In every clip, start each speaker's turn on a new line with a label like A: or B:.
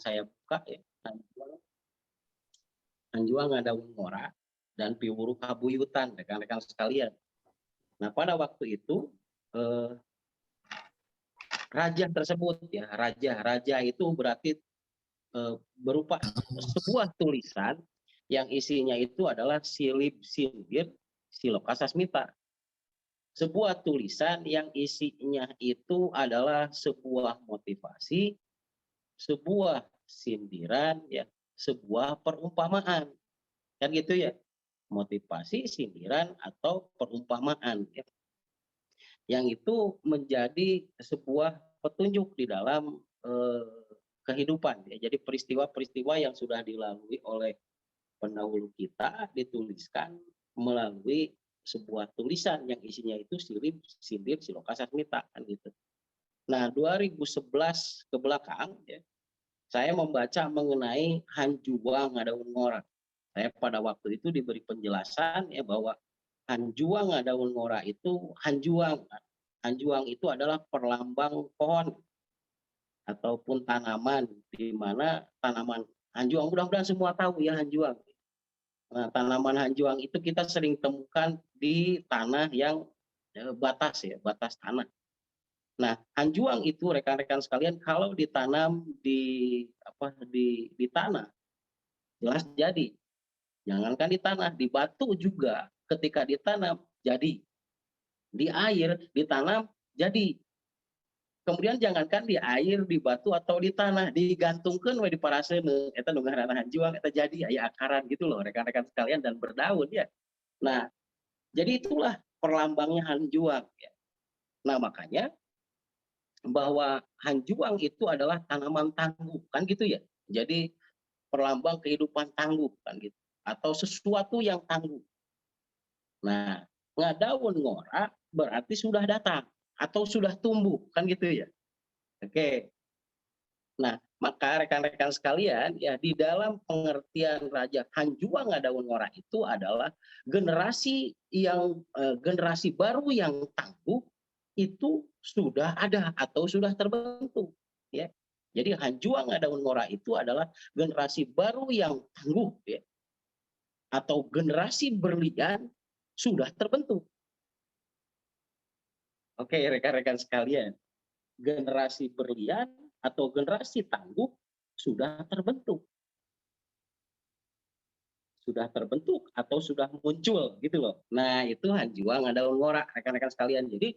A: saya buka ya, Hanjuang Ngadaung Ngora dan Piwuru Kabuyutan, rekan-rekan sekalian. Nah, pada waktu itu raja tersebut ya, raja itu berarti berupa sebuah tulisan yang isinya itu adalah silib sindir siloka sasmita. Sebuah tulisan yang isinya itu adalah sebuah motivasi, sebuah sindiran, ya, sebuah perumpamaan, kan gitu ya, motivasi, sindiran atau perumpamaan, ya. Yang itu menjadi sebuah petunjuk di dalam kehidupan, ya. Jadi peristiwa-peristiwa yang sudah dilalui oleh pendahulu kita dituliskan melalui sebuah tulisan yang isinya itu silib sindir siloka sasmita, kan gitu. Nah, 2011 ke belakang ya, saya membaca mengenai Hanjuang Ngadaung Ngora. Saya pada waktu itu diberi penjelasan ya bahwa Hanjuang Ngadaung Ngora itu Hanjuang itu adalah perlambang pohon ataupun tanaman, di mana tanaman Hanjuang, mudah-mudahan semua tahu ya Hanjuang. Nah, tanaman Hanjuang itu kita sering temukan di tanah yang batas ya, batas tanah. Nah, Hanjuang itu rekan-rekan sekalian kalau ditanam di tanah jelas jadi. Jangankan di tanah, di batu juga ketika ditanam jadi. Di air ditanam jadi. Kemudian jangankan di air, di batu atau di tanah, digantungkan di paraseuneung eta nu ngaranna Hanjuang eta jadi aya akaran gitu loh rekan-rekan sekalian dan berdaun ya. Nah, jadi itulah perlambangnya Hanjuang ya. Nah, makanya bahwa Hanjuang itu adalah tanaman tangguh kan gitu ya. Jadi perlambang kehidupan tangguh kan gitu atau sesuatu yang tangguh. Nah, Ngadaung Ngora berarti sudah datang atau sudah tumbuh kan gitu ya. Oke. Nah, maka rekan-rekan sekalian ya di dalam pengertian Raja Hanjuang Ngadaung Ngora itu adalah generasi baru yang tangguh itu sudah ada atau sudah terbentuk ya. Jadi Hanjuang Ngadaung Ngora itu adalah generasi baru yang tangguh ya. Atau generasi berlian sudah terbentuk. Oke, rekan-rekan sekalian. Generasi berlian atau generasi tangguh sudah terbentuk. Sudah terbentuk atau sudah muncul gitu loh. Nah, itu Hanjuang Ngadaung Ngora rekan-rekan sekalian. Jadi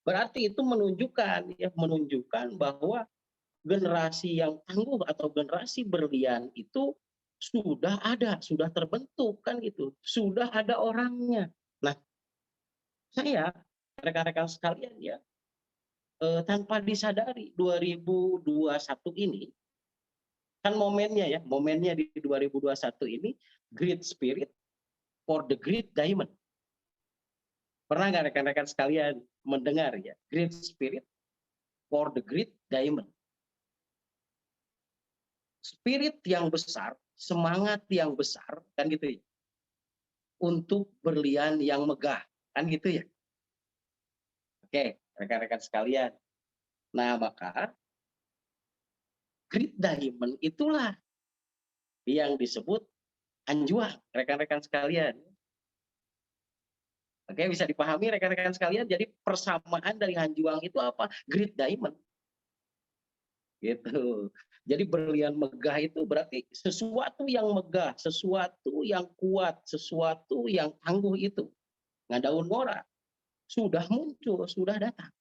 A: berarti itu menunjukkan bahwa generasi yang tangguh atau generasi berlian itu sudah ada, sudah terbentuk kan gitu. Sudah ada orangnya. Nah, saya rekan-rekan sekalian ya tanpa disadari 2021 ini kan momennya di 2021 ini Great Spirit for the Great Diamond. Pernah nggak rekan-rekan sekalian mendengar ya Great Spirit for the Great Diamond? Spirit yang besar, semangat yang besar kan gitu ya. Untuk berlian yang megah kan gitu ya. Oke, rekan-rekan sekalian. Nah, maka Great Diamond itulah yang disebut Hanjuang, rekan-rekan sekalian. Oke, bisa dipahami rekan-rekan sekalian. Jadi persamaan dari Hanjuang itu apa? Great Diamond. Gitu. Jadi berlian megah itu berarti sesuatu yang megah, sesuatu yang kuat, sesuatu yang tangguh itu. Ngadaung Ngora sudah muncul, sudah datang.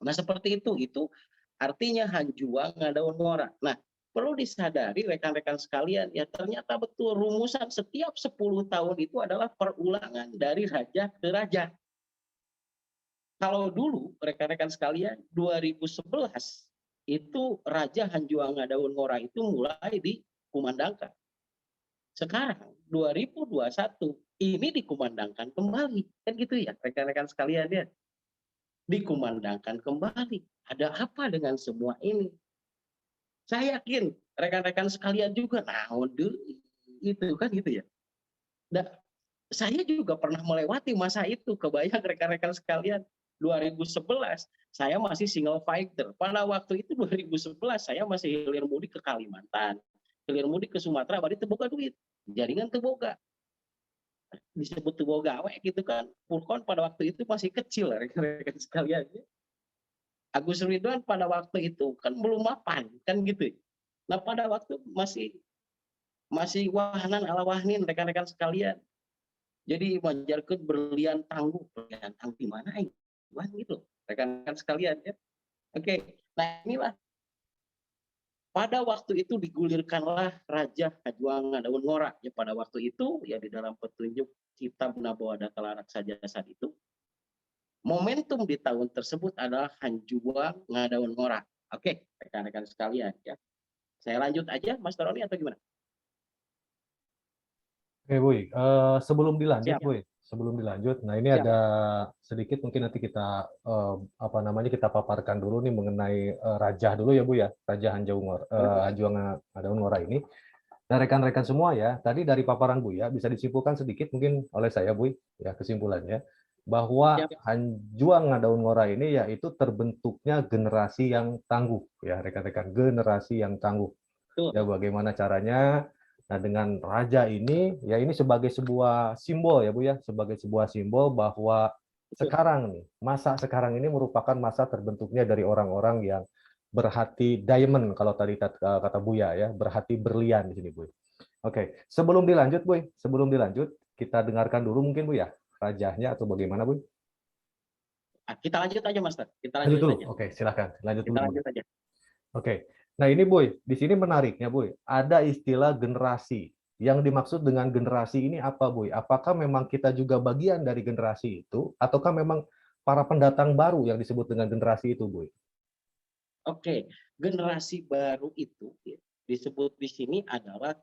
A: Nah, seperti itu artinya Hanjuang Ngadaung Ngora. Nah, perlu disadari rekan-rekan sekalian ya ternyata betul rumusan setiap 10 tahun itu adalah perulangan dari raja ke raja. Kalau dulu rekan-rekan sekalian 2011 itu Raja Hanjuang Ngadaung Ngora itu mulai dikumandangkan. Sekarang 2021 ini dikumandangkan kembali. Kan gitu ya rekan-rekan sekalian ya. Dikumandangkan kembali. Ada apa dengan semua ini? Saya yakin rekan-rekan sekalian juga naon itu kan gitu ya. Dan saya juga pernah melewati masa itu, kebayang rekan-rekan sekalian. 2011 saya masih single fighter. Pada waktu itu 2011 saya masih hilir mudik ke Kalimantan, hilir mudik ke Sumatera, bari teu boga duit. Jaringan teu boga. Disebut teu boga we gitu kan. Purkon pada waktu itu masih kecil rekan-rekan sekalian. Agus Ridwan pada waktu itu kan belum mapan kan gitu. Nah pada waktu masih wahanan ala wahnin rekan-rekan sekalian. Jadi manjarkeun berlian tangguh, berlian tangguh di mana Wah gitu rekan-rekan sekalian ya. Oke, nah inilah pada waktu itu digulirkanlah Raja Hajuang Daun Ngora. Ya pada waktu itu ya di dalam petunjuk kitab Nabawa Data Raksa Jasad itu momentum di tahun tersebut adalah Hanjuang Ngadaun Ngora. Oke, rekan-rekan sekalian ya. Saya lanjut aja Mas Roni atau gimana?
B: Oke, Boy. Sebelum dilanjut,
A: Siap,
B: Boy. Sebelum dilanjut, nah ini
A: siap.
B: ada sedikit mungkin nanti kita apa namanya kita paparkan dulu nih mengenai Raja dulu ya, Bu ya. Raja Hanjuang Daun Ngora ini. Nah, rekan-rekan semua ya, tadi dari paparan Bu ya bisa disimpulkan sedikit mungkin oleh saya, Bu, ya kesimpulannya bahwa
A: Siap.
B: Hanjuang Daun Ngora ini yaitu terbentuknya generasi yang tangguh ya, rekan-rekan, generasi yang tangguh.
A: Tuh.
B: Ya bagaimana caranya? Nah, dengan raja ini, ya ini sebagai sebuah simbol ya Bu ya, sebagai sebuah simbol bahwa sekarang nih, masa sekarang ini merupakan masa terbentuknya dari orang-orang yang berhati diamond kalau tadi kata Buya ya, berhati berlian di sini Bu. Oke, sebelum dilanjut Bu, sebelum dilanjut kita dengarkan dulu mungkin Bu ya, rajanya atau bagaimana Bu?
A: Kita lanjut aja Master. Kita
B: Lanjut
A: lanjut
B: dulu.
A: aja.
B: Oke, silakan. Lanjut
A: Kita
B: dulu Bu.
A: lanjut aja.
B: Oke. Nah, ini Boy, di sini menariknya Boy, ada istilah generasi. Yang dimaksud dengan generasi ini apa Boy? Apakah memang kita juga bagian dari generasi itu ataukah memang para pendatang baru yang disebut dengan generasi itu Boy?
A: Oke, generasi baru itu ya, disebut di sini adalah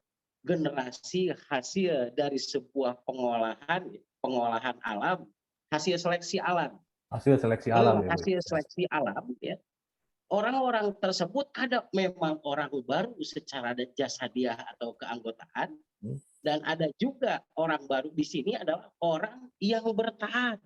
A: generasi hasil dari sebuah pengolahan alam, hasil seleksi alam.
B: Hasil seleksi alam ya Boy.
A: Hasil seleksi alam ya. Orang-orang tersebut ada memang orang baru secara jasadiah atau keanggotaan, dan ada juga orang baru di sini adalah orang yang bertahan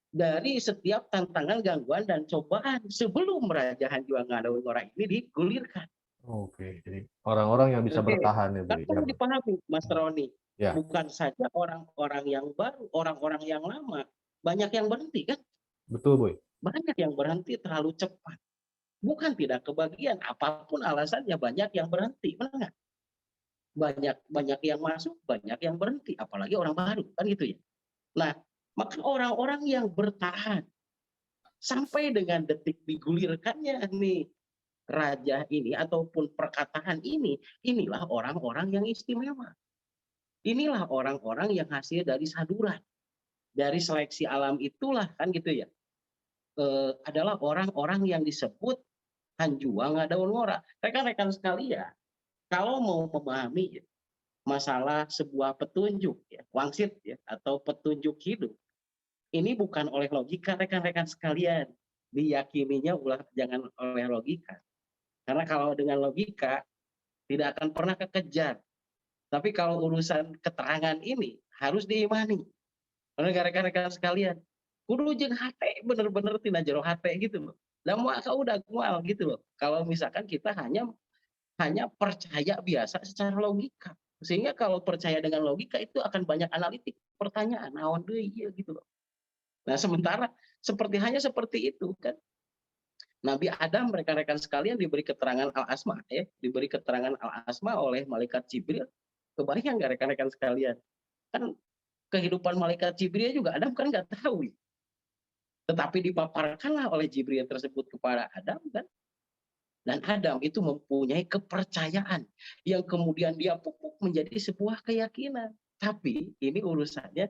A: dari setiap tantangan, gangguan, dan cobaan sebelum Raja Hanjuang Daun Ngora ini digulirkan.
B: Oke, jadi orang-orang yang bisa
A: Oke,
B: bertahan ya
A: kan
B: Boy. Ya,
A: perlu dipahami, Mas Roni,
B: ya,
A: bukan saja orang-orang yang baru, orang-orang yang lama, banyak yang berhenti kan?
B: betul Boy.
A: Banyak yang berhenti terlalu cepat. Bukan tidak kebagian, apapun alasannya banyak yang berhenti, benar nggak? Banyak yang masuk, banyak yang berhenti, apalagi orang baru, kan gitu ya. Nah, maka orang-orang yang bertahan sampai dengan detik digulirkannya nih raja ini ataupun perkataan ini, inilah orang-orang yang istimewa. Inilah orang-orang yang hasil dari saduran, dari seleksi alam itulah kan gitu ya. Adalah orang-orang yang disebut Hanjuang Daun Ngora. Rekan-rekan sekalian, kalau mau memahami masalah sebuah petunjuk ya, wangsit ya, atau petunjuk hidup, ini bukan oleh logika rekan-rekan sekalian. Diyakininya jangan oleh logika. Karena kalau dengan logika tidak akan pernah kekejar. Tapi kalau urusan keterangan ini harus diimani oleh rekan-rekan sekalian. Kudu jeung hate bener-bener tina jero hate gitu loh. Dan udah mual gitu loh. Kalau misalkan kita hanya percaya biasa secara logika. Sehingga kalau percaya dengan logika itu akan banyak analitik pertanyaan naon deui ieu gitu loh. Nah, sementara seperti itu kan. Nabi Adam rekan-rekan sekalian diberi keterangan al-asma ya, diberi keterangan al-asma oleh malaikat Jibril. Kebayang nggak rekan-rekan sekalian? Kan kehidupan malaikat Jibril juga Adam kan nggak tahu. Tetapi dipaparkanlah oleh Jibril tersebut kepada Adam kan. Dan Adam itu mempunyai kepercayaan yang kemudian dia pupuk menjadi sebuah keyakinan. Tapi ini urusannya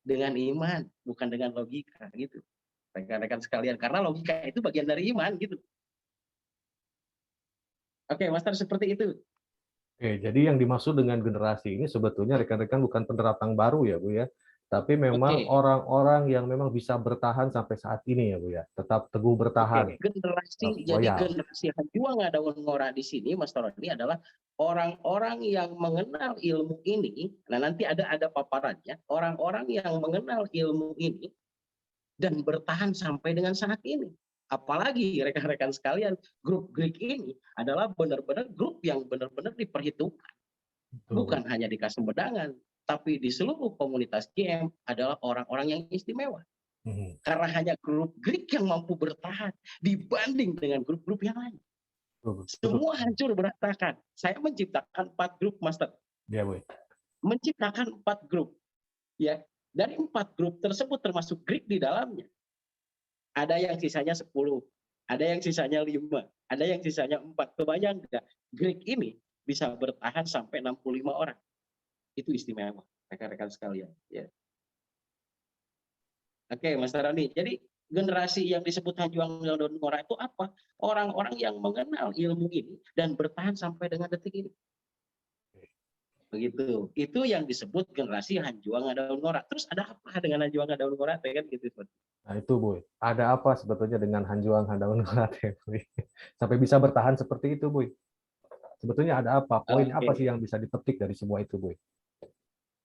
A: dengan iman, bukan dengan logika gitu. Rekan-rekan sekalian, karena logika itu bagian dari iman gitu. Oke, Master, seperti itu.
B: Oke, jadi yang dimaksud dengan generasi ini sebetulnya rekan-rekan bukan pendatang baru ya Bu ya, tapi memang
A: Oke,
B: orang-orang yang memang bisa bertahan sampai saat ini ya Bu ya, tetap teguh bertahan. Oh ya,
A: generasi Hanjuang Daun Ngora di sini, Mas Roni, adalah orang-orang yang mengenal ilmu ini. Nah, nanti ada paparannya. Orang-orang yang mengenal ilmu ini dan bertahan sampai dengan saat ini. Apalagi rekan-rekan sekalian, grup Greek ini adalah benar-benar grup yang benar-benar diperhitungkan. Bukan hanya di Kasumbedangan, tapi di seluruh komunitas GM adalah orang-orang yang istimewa. Karena hanya grup Greek yang mampu bertahan dibanding dengan grup-grup yang lain. Semua hancur berantakan. Saya menciptakan 4 grup, Master.
B: Ya, Bu.
A: Menciptakan 4 grup. Ya, dari 4 grup tersebut termasuk Greek di dalamnya. Ada yang sisanya 10, ada yang sisanya 5, ada yang sisanya 4. Kebayang nggak? Greek ini bisa bertahan sampai 65 orang. Itu istimewa, rekan-rekan sekalian. Ya. Oke, Mas Tarani. Jadi generasi yang disebut Hanjuang Daun Ngora itu apa? Orang-orang yang mengenal ilmu ini dan bertahan sampai dengan detik ini. Begitu. Itu yang disebut generasi Hanjuang Daun Ngora. Terus ada apa dengan Hanjuang Daun Ngora? Kan gitu.
B: Nah itu, Bu. Ada apa sebetulnya dengan Hanjuang Daun Ngora, Bu? Sampai bisa bertahan seperti itu, Bu? Sebetulnya ada apa? Poin apa sih yang bisa dipetik dari semua itu, Bu?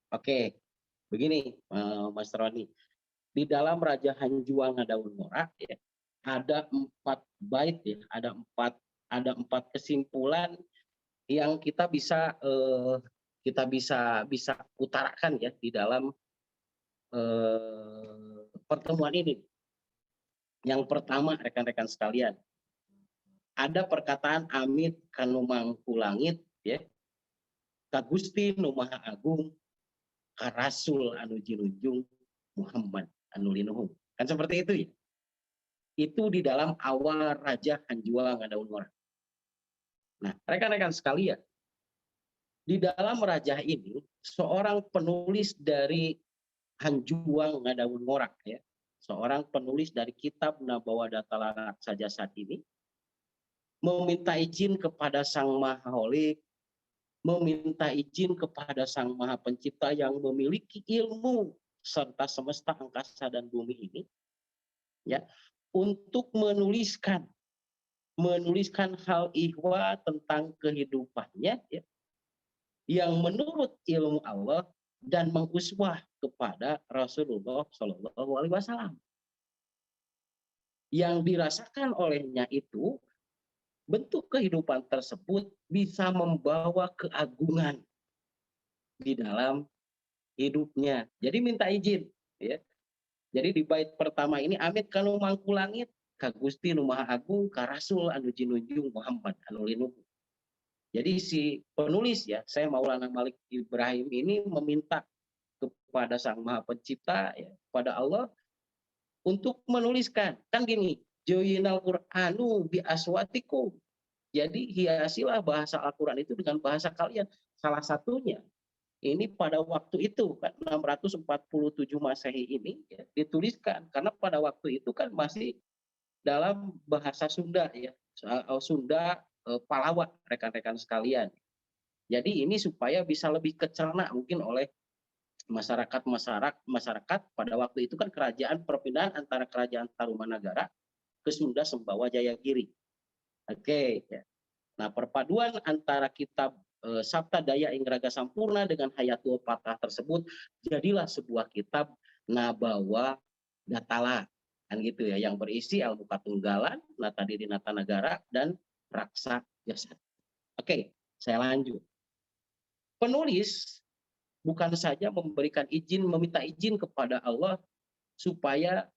A: Oke, begini, Mas Roni. Di dalam Raja Hanjuang Daun Ngora ya, ada 4 bait ya, ada 4 kesimpulan yang kita bisa utarakan ya di dalam pertemuan ini. Yang pertama, rekan-rekan sekalian, ada perkataan Amit Kanumangku Langit ya, Ka Gusti Nu Maha Agung, Ka Rasul anu jinujung Muhammad anu linuhung. Kan seperti itu ya. Itu di dalam awal Raja Hanjuang Daun Ngora. Nah, rekan-rekan sekalian, di dalam raja ini seorang penulis dari Hanjuang Daun Ngora ya, seorang penulis dari kitab Nabawa Datalarak saja saat ini meminta izin kepada Sang Maha Holik, meminta izin kepada Sang Maha Pencipta yang memiliki ilmu serta semesta angkasa dan bumi ini ya, untuk menuliskan hal ihwa tentang kehidupannya ya, yang menurut ilmu Allah dan menguswah kepada Rasulullah Shallallahu Alaihi Wasallam. Yang dirasakan olehnya itu bentuk kehidupan tersebut bisa membawa keagungan di dalam hidupnya. Jadi minta izin ya. Jadi di bait pertama ini Amit Kanu Mangku Langit, Ka Gusti Nu Maha Agung, Ka Rasul anu jinujung Muhammad anu linuhung. Jadi si penulis ya, saya Maulana Malik Ibrahim ini meminta kepada Sang Maha Pencipta ya, kepada Allah untuk menuliskan. Kan gini, Joyinal Qur'anu bi aswatikum. Jadi hiasilah bahasa Al-Qur'an itu dengan bahasa kalian. Salah satunya ini pada waktu itu kan 647 Masehi ini ya, dituliskan karena pada waktu itu kan masih dalam bahasa Sunda ya, Sunda Palawa, rekan-rekan sekalian. Jadi ini supaya bisa lebih kecerna mungkin oleh masyarakat pada waktu itu kan kerajaan perpindahan antara kerajaan Tarumanagara ke Sunda Sembawa Jayagiri. Oke. Ya. Nah perpaduan antara kitab Sabta Daya Ingraga Sampurna dengan Hayatul Patah tersebut jadilah sebuah kitab Nabawa Datala kan gitu ya, yang berisi ilmu katunggalan, nata diri nata negara dan raksa jasad. Oke, saya lanjut. Penulis bukan saja meminta izin kepada Allah supaya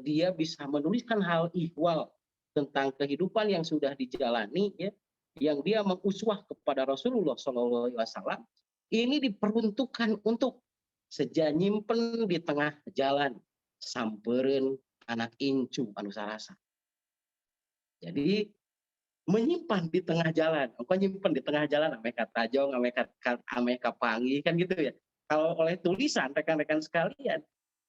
A: dia bisa menuliskan hal ihwal tentang kehidupan yang sudah dijalani ya, yang dia menguswah kepada Rasulullah SAW, ini diperuntukkan untuk seja nyimpen di tengah jalan sampereun anak incu anu sarasa. Jadi menyimpan di tengah jalan, nyimpen di tengah jalan ame katajong, ame kapangi kan gitu ya. Kalau oleh tulisan rekan-rekan sekalian,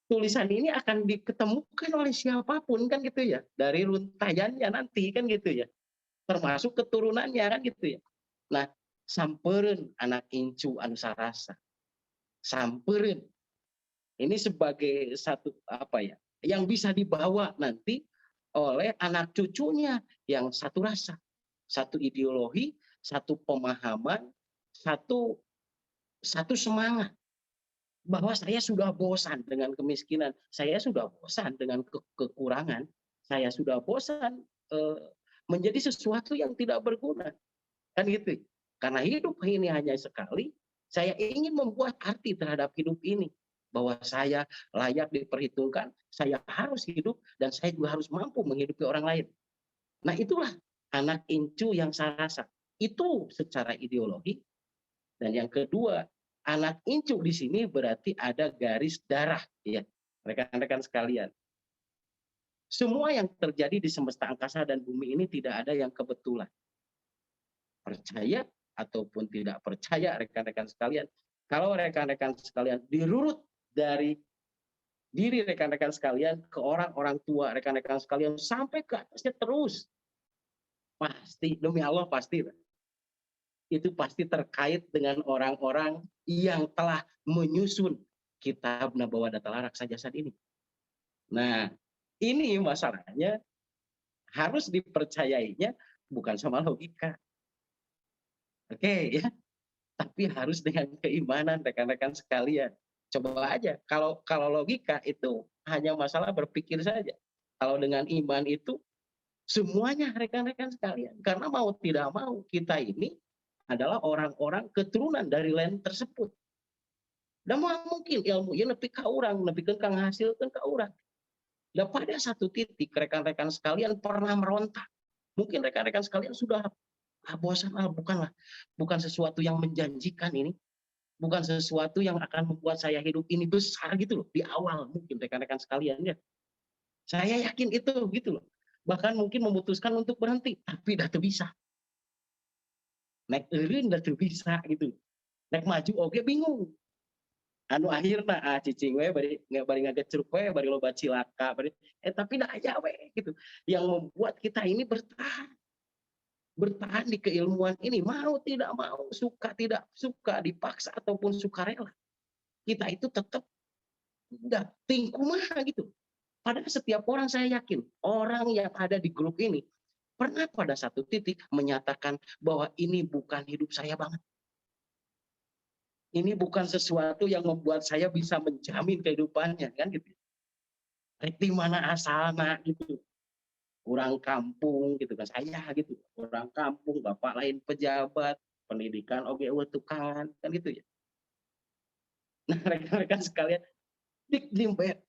A: tulisan ini akan diketemukan oleh siapapun kan gitu ya, dari runtayannya nanti kan gitu ya, termasuk keturunannya kan gitu ya. Nah, sampereun anak incu anu sarasa. Sampereun. Ini sebagai satu apa ya, yang bisa dibawa nanti oleh anak cucunya yang satu rasa, satu ideologi, satu pemahaman, satu semangat. bahwa saya sudah bosan dengan kemiskinan, saya sudah bosan dengan kekurangan, saya sudah bosan eh, menjadi sesuatu yang tidak berguna, kan gitu. Karena hidup ini hanya sekali, saya ingin membuat arti terhadap hidup ini, bahwa saya layak diperhitungkan, saya harus hidup, dan saya juga harus mampu menghidupi orang lain. Nah, itulah anak incu yang saya rasa. Itu secara ideologi. Dan yang kedua, anak incu di sini berarti ada garis darah, ya, rekan-rekan sekalian. Semua yang terjadi di semesta angkasa dan bumi ini tidak ada yang kebetulan. Percaya ataupun tidak percaya, rekan-rekan sekalian, kalau rekan-rekan sekalian dirurut dari diri rekan-rekan sekalian ke orang-orang tua rekan-rekan sekalian sampai ke atasnya terus, pasti demi Allah pasti itu pasti terkait dengan orang-orang yang telah menyusun kitab Nabawa Data Raksa Jasad ini. Nah, ini masalahnya harus dipercayainya bukan sama logika. Oke, ya, tapi harus dengan keimanan rekan-rekan sekalian. Coba aja, kalau logika itu hanya masalah berpikir saja. Kalau dengan iman itu semuanya rekan-rekan sekalian. Karena mau tidak mau kita ini adalah orang-orang keturunan dari land tersebut. Dan mau mungkin ilmu ya lebih ke orang, lebih ke menghasilkan ke orang. Dan pada satu titik rekan-rekan sekalian pernah merontak. Mungkin rekan-rekan sekalian sudah bosan, bukan sesuatu yang menjanjikan ini, bukan sesuatu yang akan membuat saya hidup ini besar gitu loh di awal, mungkin rekan-rekan sekalian ya. Saya yakin itu gitu loh. Bahkan mungkin memutuskan untuk berhenti, tapi dah tuh bisa. Naik eureun dah tuh bisa gitu. Naik maju oke bingung. Anu akhirna cicing we bari ngagecruk we bari loba cilaka bari tapi da aya we gitu. Yang membuat kita ini bertahan di keilmuan ini, mau tidak mau, suka tidak suka, dipaksa ataupun sukarela. Kita itu tetap udah tingkumah gitu. Padahal setiap orang saya yakin, orang yang ada di grup ini pernah pada satu titik menyatakan bahwa ini bukan hidup saya banget. Ini bukan sesuatu yang membuat saya bisa menjamin kehidupannya, kan gitu. Di mana asalnya gitu. Kurang kampung gitu kan saya gitu. Kurang kampung, bapak lain pejabat, pendidikan oge tukangan, kan gitu ya. Nah, rekan-rekan sekalian,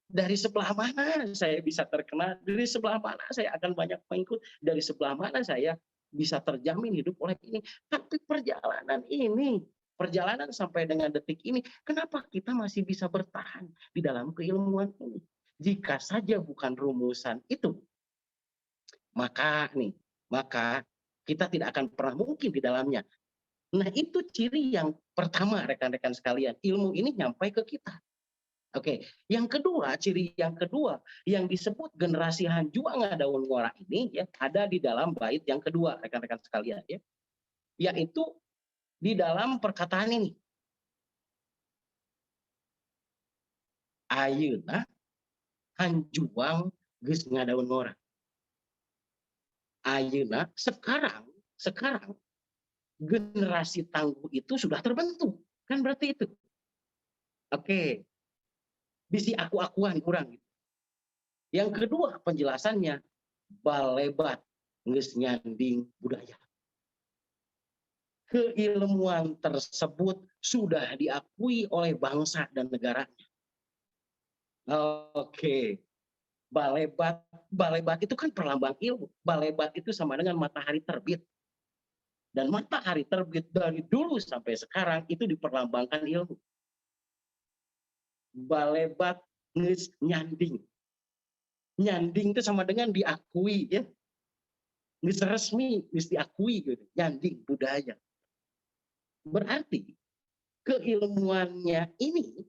A: dari sebelah mana saya bisa terkena, dari sebelah mana saya akan banyak pengikut, dari sebelah mana saya bisa terjamin hidup oleh ini. Tapi perjalanan sampai dengan detik ini, kenapa kita masih bisa bertahan di dalam keilmuan ini? Jika saja bukan rumusan itu, maka kita tidak akan pernah mungkin di dalamnya. Nah, itu ciri yang pertama rekan-rekan sekalian, ilmu ini nyampai ke kita. Oke, yang kedua, ciri yang kedua yang disebut generasi Hanjuang Daun Ngora ini ya ada di dalam bait yang kedua rekan-rekan sekalian ya, yaitu di dalam perkataan ini. Ayeuna Hanjuang geus ngadaun ngora. Ayeuna sekarang generasi tangguh itu sudah terbentuk. Kan berarti itu. Oke, bisi aku-akuan kurang. Yang kedua penjelasannya, balebat geus nyanding budaya. Keilmuan tersebut sudah diakui oleh bangsa dan negaranya. Oke, balebat itu kan perlambang ilmu. Balebat itu sama dengan matahari terbit. Dan matahari terbit dari dulu sampai sekarang itu diperlambangkan ilmu. Balebat geus nyanding. Nyanding itu sama dengan diakui ya. Geus resmi, geus diakui gitu. Nyanding budaya. Berarti keilmuannya ini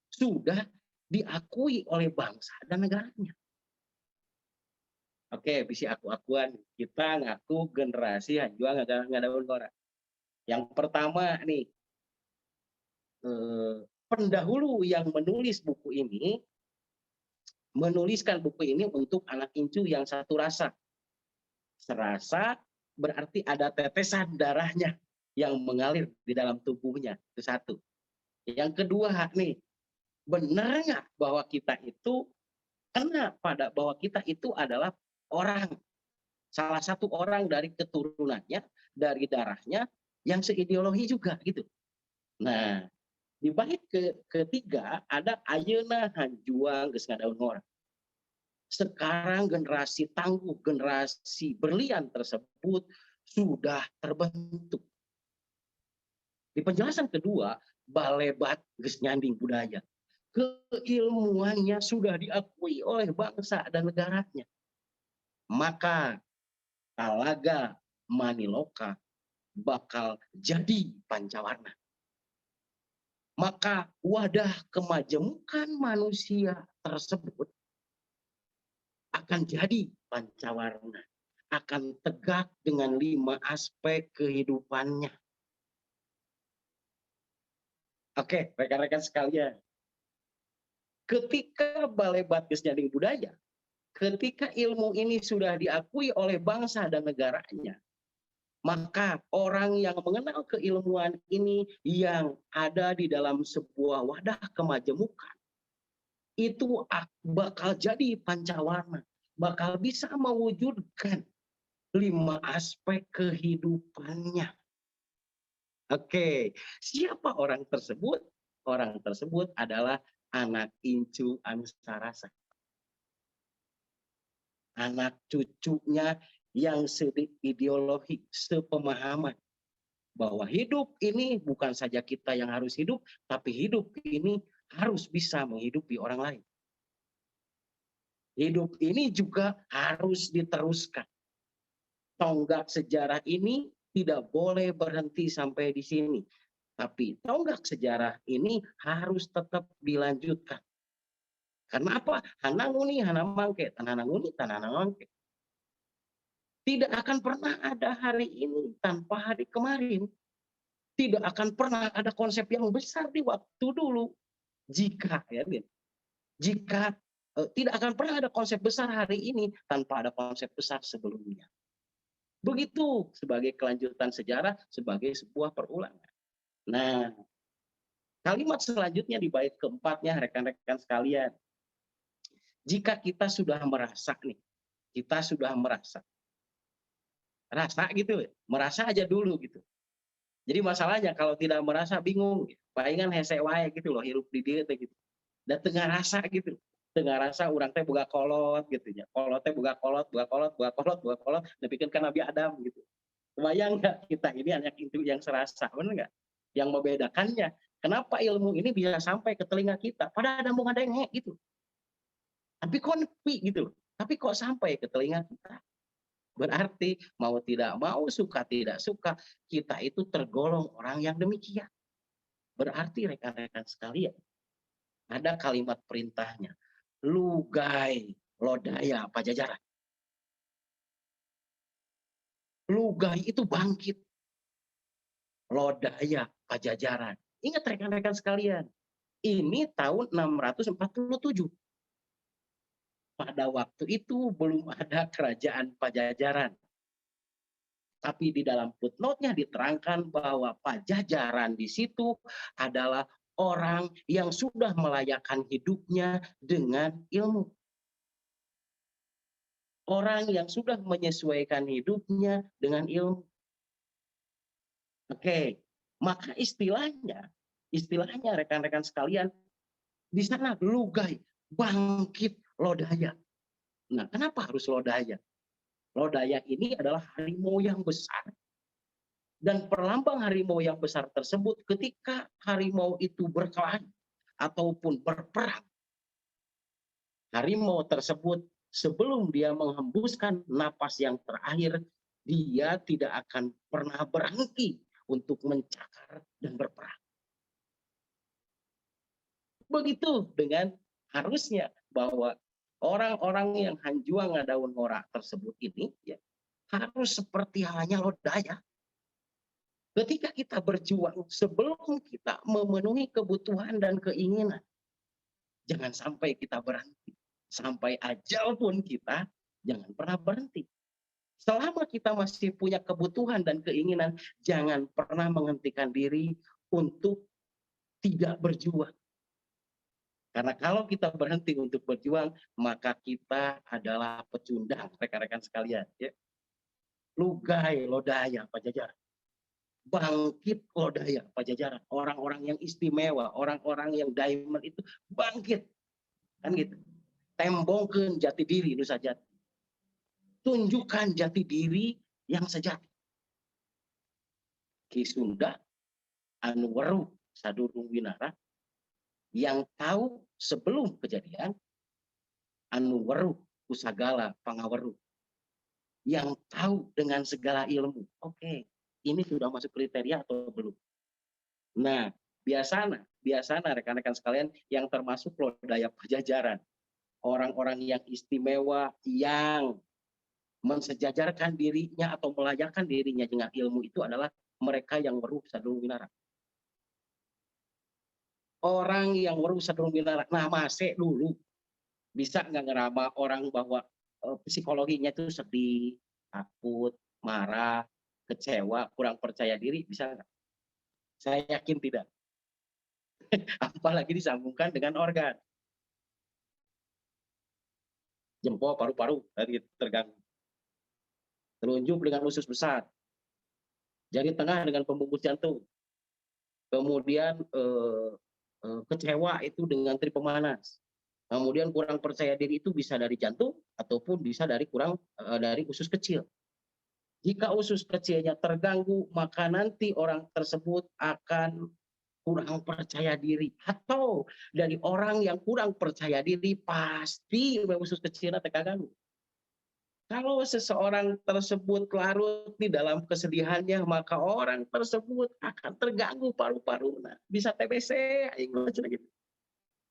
A: sudah diakui oleh bangsa dan negaranya. Oke, bisi aku-akuan kita ngaku generasi Hanjuang Ngadaun Ngora. Yang pertama nih, pendahulu yang menuliskan buku ini untuk anak incu yang satu rasa. Serasa berarti ada tetesan darahnya yang mengalir di dalam tubuhnya, itu satu. Yang kedua nih, benar nggak bahwa kita itu kena pada bahwa kita itu adalah orang, salah satu orang dari keturunannya, dari darahnya yang seideologi juga gitu. Nah, di bait ketiga ada ayeuna hanjuang geus ngadaun ngora. Sekarang generasi tangguh, generasi berlian tersebut sudah terbentuk. Di penjelasan kedua, balebat geus nyanding budaya. Keilmuannya sudah diakui oleh bangsa dan negaranya. Maka Talaga Maniloka bakal jadi pancawarna. Maka wadah kemajemukan manusia tersebut akan jadi pancawarna, akan tegak dengan 5 aspek kehidupannya. Oke, rekan-rekan sekalian, ketika balebat geus nyanding budaya, ketika ilmu ini sudah diakui oleh bangsa dan negaranya, maka orang yang mengenal keilmuan ini yang ada di dalam sebuah wadah kemajemukan, itu bakal jadi pancawarna, bakal bisa mewujudkan 5 aspek kehidupannya. Oke, siapa orang tersebut? Orang tersebut adalah anak incu Ansarasa. Anak cucunya yang seideologi, sepemahaman. Bahwa hidup ini bukan saja kita yang harus hidup, tapi hidup ini harus bisa menghidupi orang lain. Hidup ini juga harus diteruskan. Tonggak sejarah ini tidak boleh berhenti sampai di sini. Tapi tonggak sejarah ini harus tetap dilanjutkan. Karena apa? Hananguni, hanamangke, tanananguni, tananangke. Tidak akan pernah ada hari ini tanpa hari kemarin. Tidak akan pernah ada konsep yang besar di waktu dulu. Jika tidak akan pernah ada konsep besar hari ini tanpa ada konsep besar sebelumnya. Begitu sebagai kelanjutan sejarah, sebagai sebuah perulangan. Nah, kalimat selanjutnya di bait keempatnya, rekan-rekan sekalian. Jika kita sudah merasa nih, rasa gitu, merasa aja dulu gitu. Jadi masalahnya kalau tidak merasa bingung, palingan hese wae gitu loh, hirup di dieu teh gitu. Da teu ngarasa gitu. Teu ngarasa urang teh boga kolot gitu nya. Kolot teh boga kolot, nepikeun ka Nabi Adam gitu. Kebayang nggak kita ini anak itu yang serasa, bener nggak? Yang membedakannya, kenapa ilmu ini bisa sampai ke telinga kita? Padahal ada mau ngadenge gitu. Tapi kok nepi gitu loh. Tapi kok sampai ke telinga kita? Berarti mau tidak mau, suka tidak suka, kita itu tergolong orang yang demikian. Berarti rekan-rekan sekalian, ada kalimat perintahnya. Lugai lodaya pajajaran. Lugai itu bangkit. Lodaya pajajaran. Ingat rekan-rekan sekalian, ini tahun 647. Pada waktu itu belum ada kerajaan Pajajaran. Tapi di dalam footnote-nya diterangkan bahwa Pajajaran di situ adalah orang yang sudah melayakkan hidupnya dengan ilmu. Orang yang sudah menyesuaikan hidupnya dengan ilmu. Oke, maka istilahnya rekan-rekan sekalian, di sana lugai, bangkit lodaya. Nah, kenapa harus lodaya? Lodaya ini adalah harimau yang besar. Dan perlambang harimau yang besar tersebut ketika harimau itu berkelahi ataupun berperang, harimau tersebut sebelum dia menghembuskan napas yang terakhir, dia tidak akan pernah berhenti untuk mencakar dan berperang. Begitu dengan harusnya bahwa orang-orang yang hanjuang ngadaun ngora tersebut ini ya, harus seperti halnya lodaya. Ketika kita berjuang sebelum kita memenuhi kebutuhan dan keinginan, jangan sampai kita berhenti. Sampai ajal pun kita jangan pernah berhenti. Selama kita masih punya kebutuhan dan keinginan, jangan pernah menghentikan diri untuk tidak berjuang. Karena kalau kita berhenti untuk berjuang, maka kita adalah pecundang, rekan-rekan sekalian. Ya. Lugai lodaya Pajajaran. Bangkit lodaya Pajajaran. Orang-orang yang istimewa, orang-orang yang diamond itu bangkit. Kan gitu. Tembongkeun jati diri nu sajati. Tunjukkan jati diri yang sejati. Ki Sunda anu weruh sadurung winara yang tahu sebelum kejadian, anu weruh ku sagala pangaweruh, yang tahu dengan segala ilmu. Oke, ini sudah masuk kriteria atau belum? Nah, biasana rekan-rekan sekalian yang termasuk lodaya Pajajaran, orang-orang yang istimewa yang mensejajarkan dirinya atau melayakkan dirinya dengan ilmu itu adalah mereka yang weruh sadurung winara. Orang yang weruh sadurung winara, nah masih dulu bisa nggak ngeraba orang bahwa psikologinya itu sedih, takut, marah, kecewa, kurang percaya diri, bisa nggak? Saya yakin tidak. Apalagi disambungkan dengan organ. Jempol, paru-paru tadi terganggu. Telunjuk dengan usus besar. Jari tengah dengan pembungkus jantung. Kemudian kecewa itu dengan trip pemanas. Kemudian kurang percaya diri itu bisa dari jantung ataupun bisa dari dari usus kecil. Jika usus kecilnya terganggu, maka nanti orang tersebut akan kurang percaya diri. Atau dari orang yang kurang percaya diri pasti usus kecilnya terganggu. Kalau seseorang tersebut larut di dalam kesedihannya, maka orang tersebut akan terganggu paru-parunya. Bisa TBC, gitu.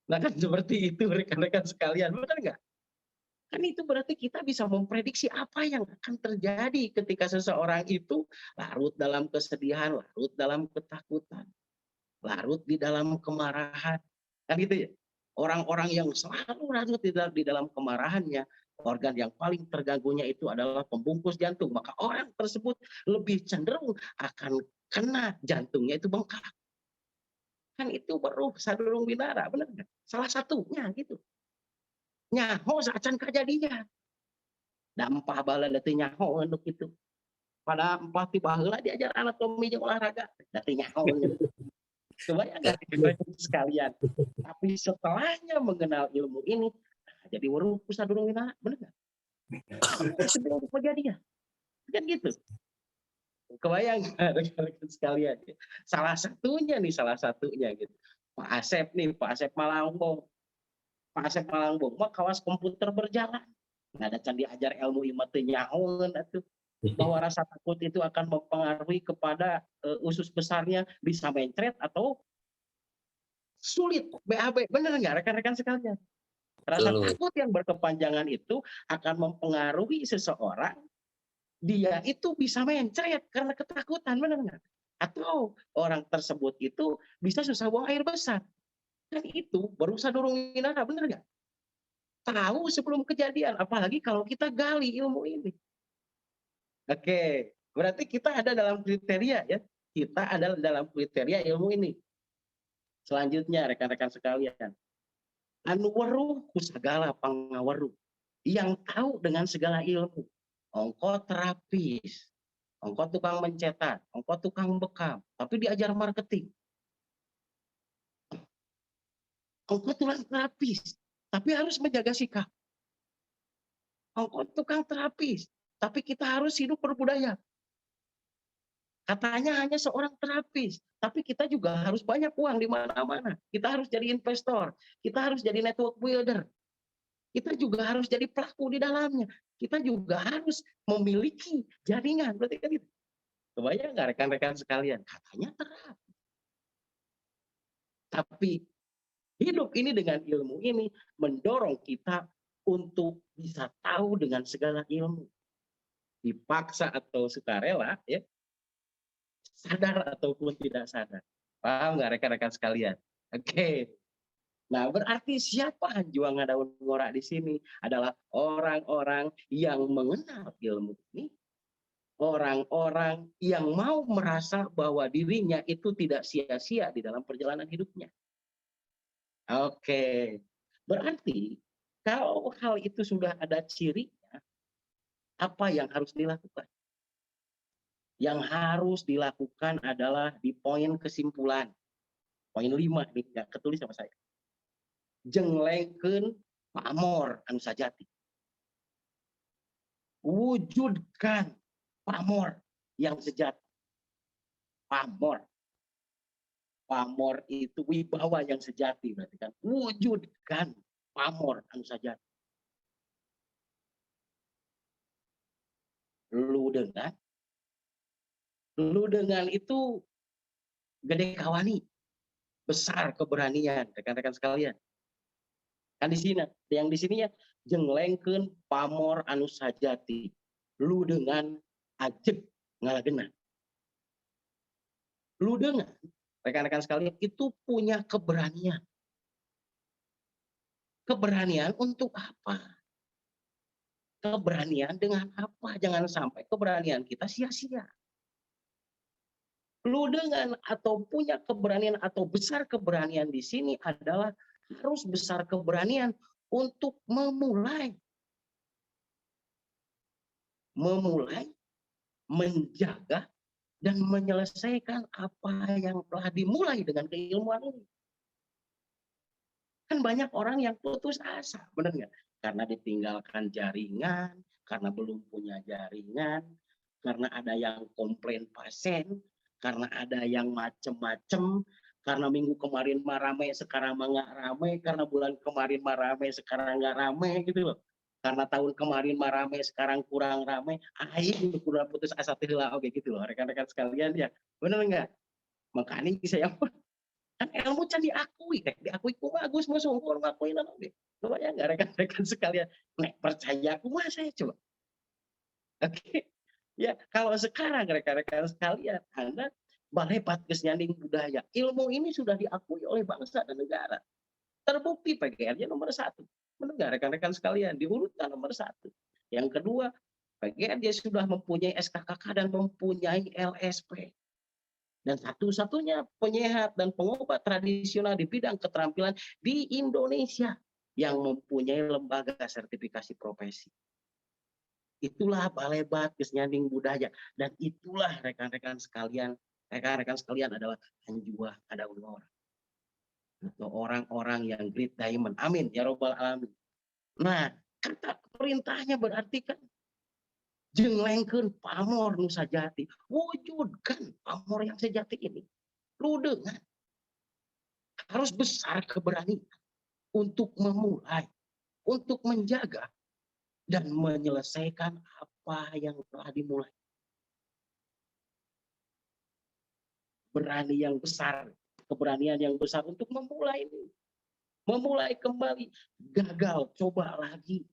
A: Nah kan seperti itu rekan-rekan sekalian, benar nggak? Kan itu berarti kita bisa memprediksi apa yang akan terjadi ketika seseorang itu larut dalam kesedihan, larut dalam ketakutan, larut di dalam kemarahan. Kan gitu ya. Orang-orang yang selalu larut di dalam kemarahannya, organ yang paling terganggunya itu adalah pembungkus jantung. Maka orang tersebut lebih cenderung akan kena jantungnya itu bengkak. Kan itu baru sadurung winara, benar nggak? Salah satunya gitu. Nyaho sacan kajadinya. Da empah bala teu nyaho untuk itu. Pada empah ti baheula diajar anatomi jeung olahraga, da teu nyaho gitu. Kebayang nggak sekalian? Tapi setelahnya mengenal ilmu ini, jadi weruh ku sadurung winara, bener nggak? Sebelum kejadian, kan gitu. Kebayang nggak rekan-rekan sekalian? Salah satunya gitu. Pak Asep Malangbong. Pak Asep Malangbong mah kawas komputer berjalan. Nggak ada can diajar ilmu imah teu nyahoeun atuh. Bahwa rasa takut itu akan mempengaruhi kepada usus besarnya bisa mencret atau sulit BAB. Benar nggak rekan-rekan sekalian? Rasa takut yang berkepanjangan itu akan mempengaruhi seseorang, dia itu bisa mencret karena ketakutan, benar nggak? Atau orang tersebut itu bisa susah buang air besar. Kan itu baru sadurung winara, benar nggak? Tahu sebelum kejadian, apalagi kalau kita gali ilmu ini. Oke, berarti kita ada dalam kriteria ya. Kita ada dalam kriteria ilmu ini. Selanjutnya rekan-rekan sekalian, anu weruh ku sagala pangaweruh, yang tahu dengan segala ilmu. Ongko terapis, ongko tukang mencetak, ongko tukang bekam, tapi diajar marketing. Ongko tukang terapis, tapi harus menjaga sikap. Ongko tukang terapis, tapi kita harus hidup berbudaya. Katanya hanya seorang terapis, tapi kita juga harus banyak uang di mana-mana. Kita harus jadi investor, kita harus jadi network builder, kita juga harus jadi pelaku di dalamnya. Kita juga harus memiliki jaringan. Berarti kan gitu. Kebayang nggak rekan-rekan sekalian? Katanya terapis. Tapi hidup ini dengan ilmu ini mendorong kita untuk bisa tahu dengan segala ilmu. Dipaksa atau sukarela, ya, sadar ataupun tidak sadar. Paham nggak rekan-rekan sekalian? Oke. Nah, berarti siapa juang ngadaun ngora di sini adalah orang-orang yang mengenal ilmu ini orang-orang yang mau merasa bahwa dirinya itu tidak sia-sia di dalam perjalanan hidupnya. Oke, berarti kalau hal itu sudah ada cirinya, apa yang harus dilakukan? Yang harus dilakukan adalah di poin kesimpulan. Poin 5 nih, ya, ketulis sama saya. Jenglengkeun pamor anu sajati. Wujudkan pamor yang sejati. Pamor. Pamor itu wibawa yang sejati berarti kan. Wujudkan pamor anu sajati. Lu dengan itu gede kawani, besar keberanian, rekan-rekan sekalian. Kan di sini, yang di sininya jenglengkeun pamor anu sajati. Lu dengan ajeg ngalageuna. Lu dengan rekan-rekan sekalian itu punya keberanian. Keberanian untuk apa? Keberanian dengan apa? Jangan sampai keberanian kita sia-sia. Lu dengan atau punya keberanian atau besar keberanian di sini adalah harus besar keberanian untuk memulai, menjaga, dan menyelesaikan apa yang telah dimulai dengan keilmuan ini. Kan banyak orang yang putus asa, benar nggak? Karena ditinggalkan jaringan, karena belum punya jaringan, karena ada yang komplain pasien, karena ada yang macem-macem, karena minggu kemarin mah rame, sekarang mah nggak rame, karena bulan kemarin mah rame, sekarang nggak rame gitu loh. Karena tahun kemarin mah rame, sekarang kurang rame, aing udah putus asa teh heula oge gitu loh, rekan-rekan sekalian ya. Benar nggak? Makanya saya kan ilmu can diakui, diakui ku bagus mah sungguh ngakui naon ge. Kebayang nggak rekan-rekan sekalian, nek percaya kumaha saya coba. Oke. Ya, kalau sekarang rekan-rekan sekalian, Anda balepat geus nyanding budaya. Ilmu ini sudah diakui oleh bangsa dan negara. Terbukti PGRI nomor 1. Benar nggak rekan-rekan sekalian? Diurutkan nomor 1. Yang kedua, PGRI sudah mempunyai SKKK dan mempunyai LSP. Dan satu-satunya penyehat dan pengobat tradisional di bidang keterampilan di Indonesia yang mempunyai lembaga sertifikasi profesi. Itulah balebat geus nyanding budaya, dan itulah rekan-rekan sekalian adalah anjuah ada orang atau orang-orang yang great diamond. Amin ya robbal alamin. Nah, kata perintahnya berarti kan jenglengkeun pamor nu sajati. Wujudkan pamor yang sejati ini. Lu dengan harus besar keberanian untuk memulai, untuk menjaga, dan menyelesaikan apa yang telah dimulai. Berani yang besar, keberanian yang besar untuk memulai ini. Memulai kembali, gagal, coba lagi.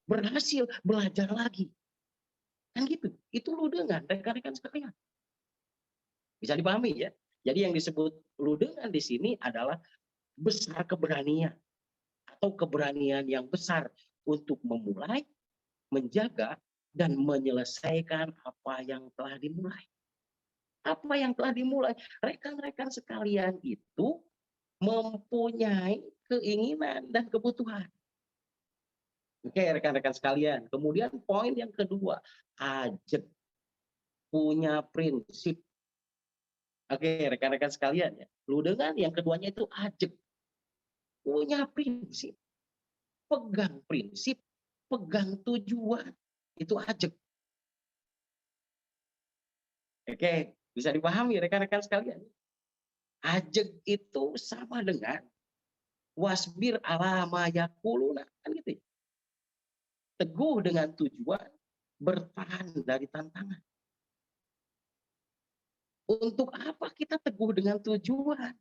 A: Berhasil, belajar lagi. Kan gitu, itu lu dengan rekan-rekan sekalian. Bisa dipahami ya. Jadi yang disebut lu dengan di sini adalah besar keberanian atau keberanian yang besar untuk memulai, menjaga, dan menyelesaikan apa yang telah dimulai. Apa yang telah dimulai, rekan-rekan sekalian itu mempunyai keinginan dan kebutuhan. Oke, rekan-rekan sekalian. Kemudian poin yang kedua, ajeg, punya prinsip. Oke, rekan-rekan sekalian ya. Lu dengan yang keduanya itu ajeg, punya prinsip. Pegang prinsip, pegang tujuan. Itu ajeg. Oke, bisa dipahami rekan-rekan sekalian. Ajeg itu sama dengan wasbir ala ma yaquluna, kan gitu. Teguh dengan tujuan, bertahan dari tantangan. Untuk apa kita teguh dengan tujuan,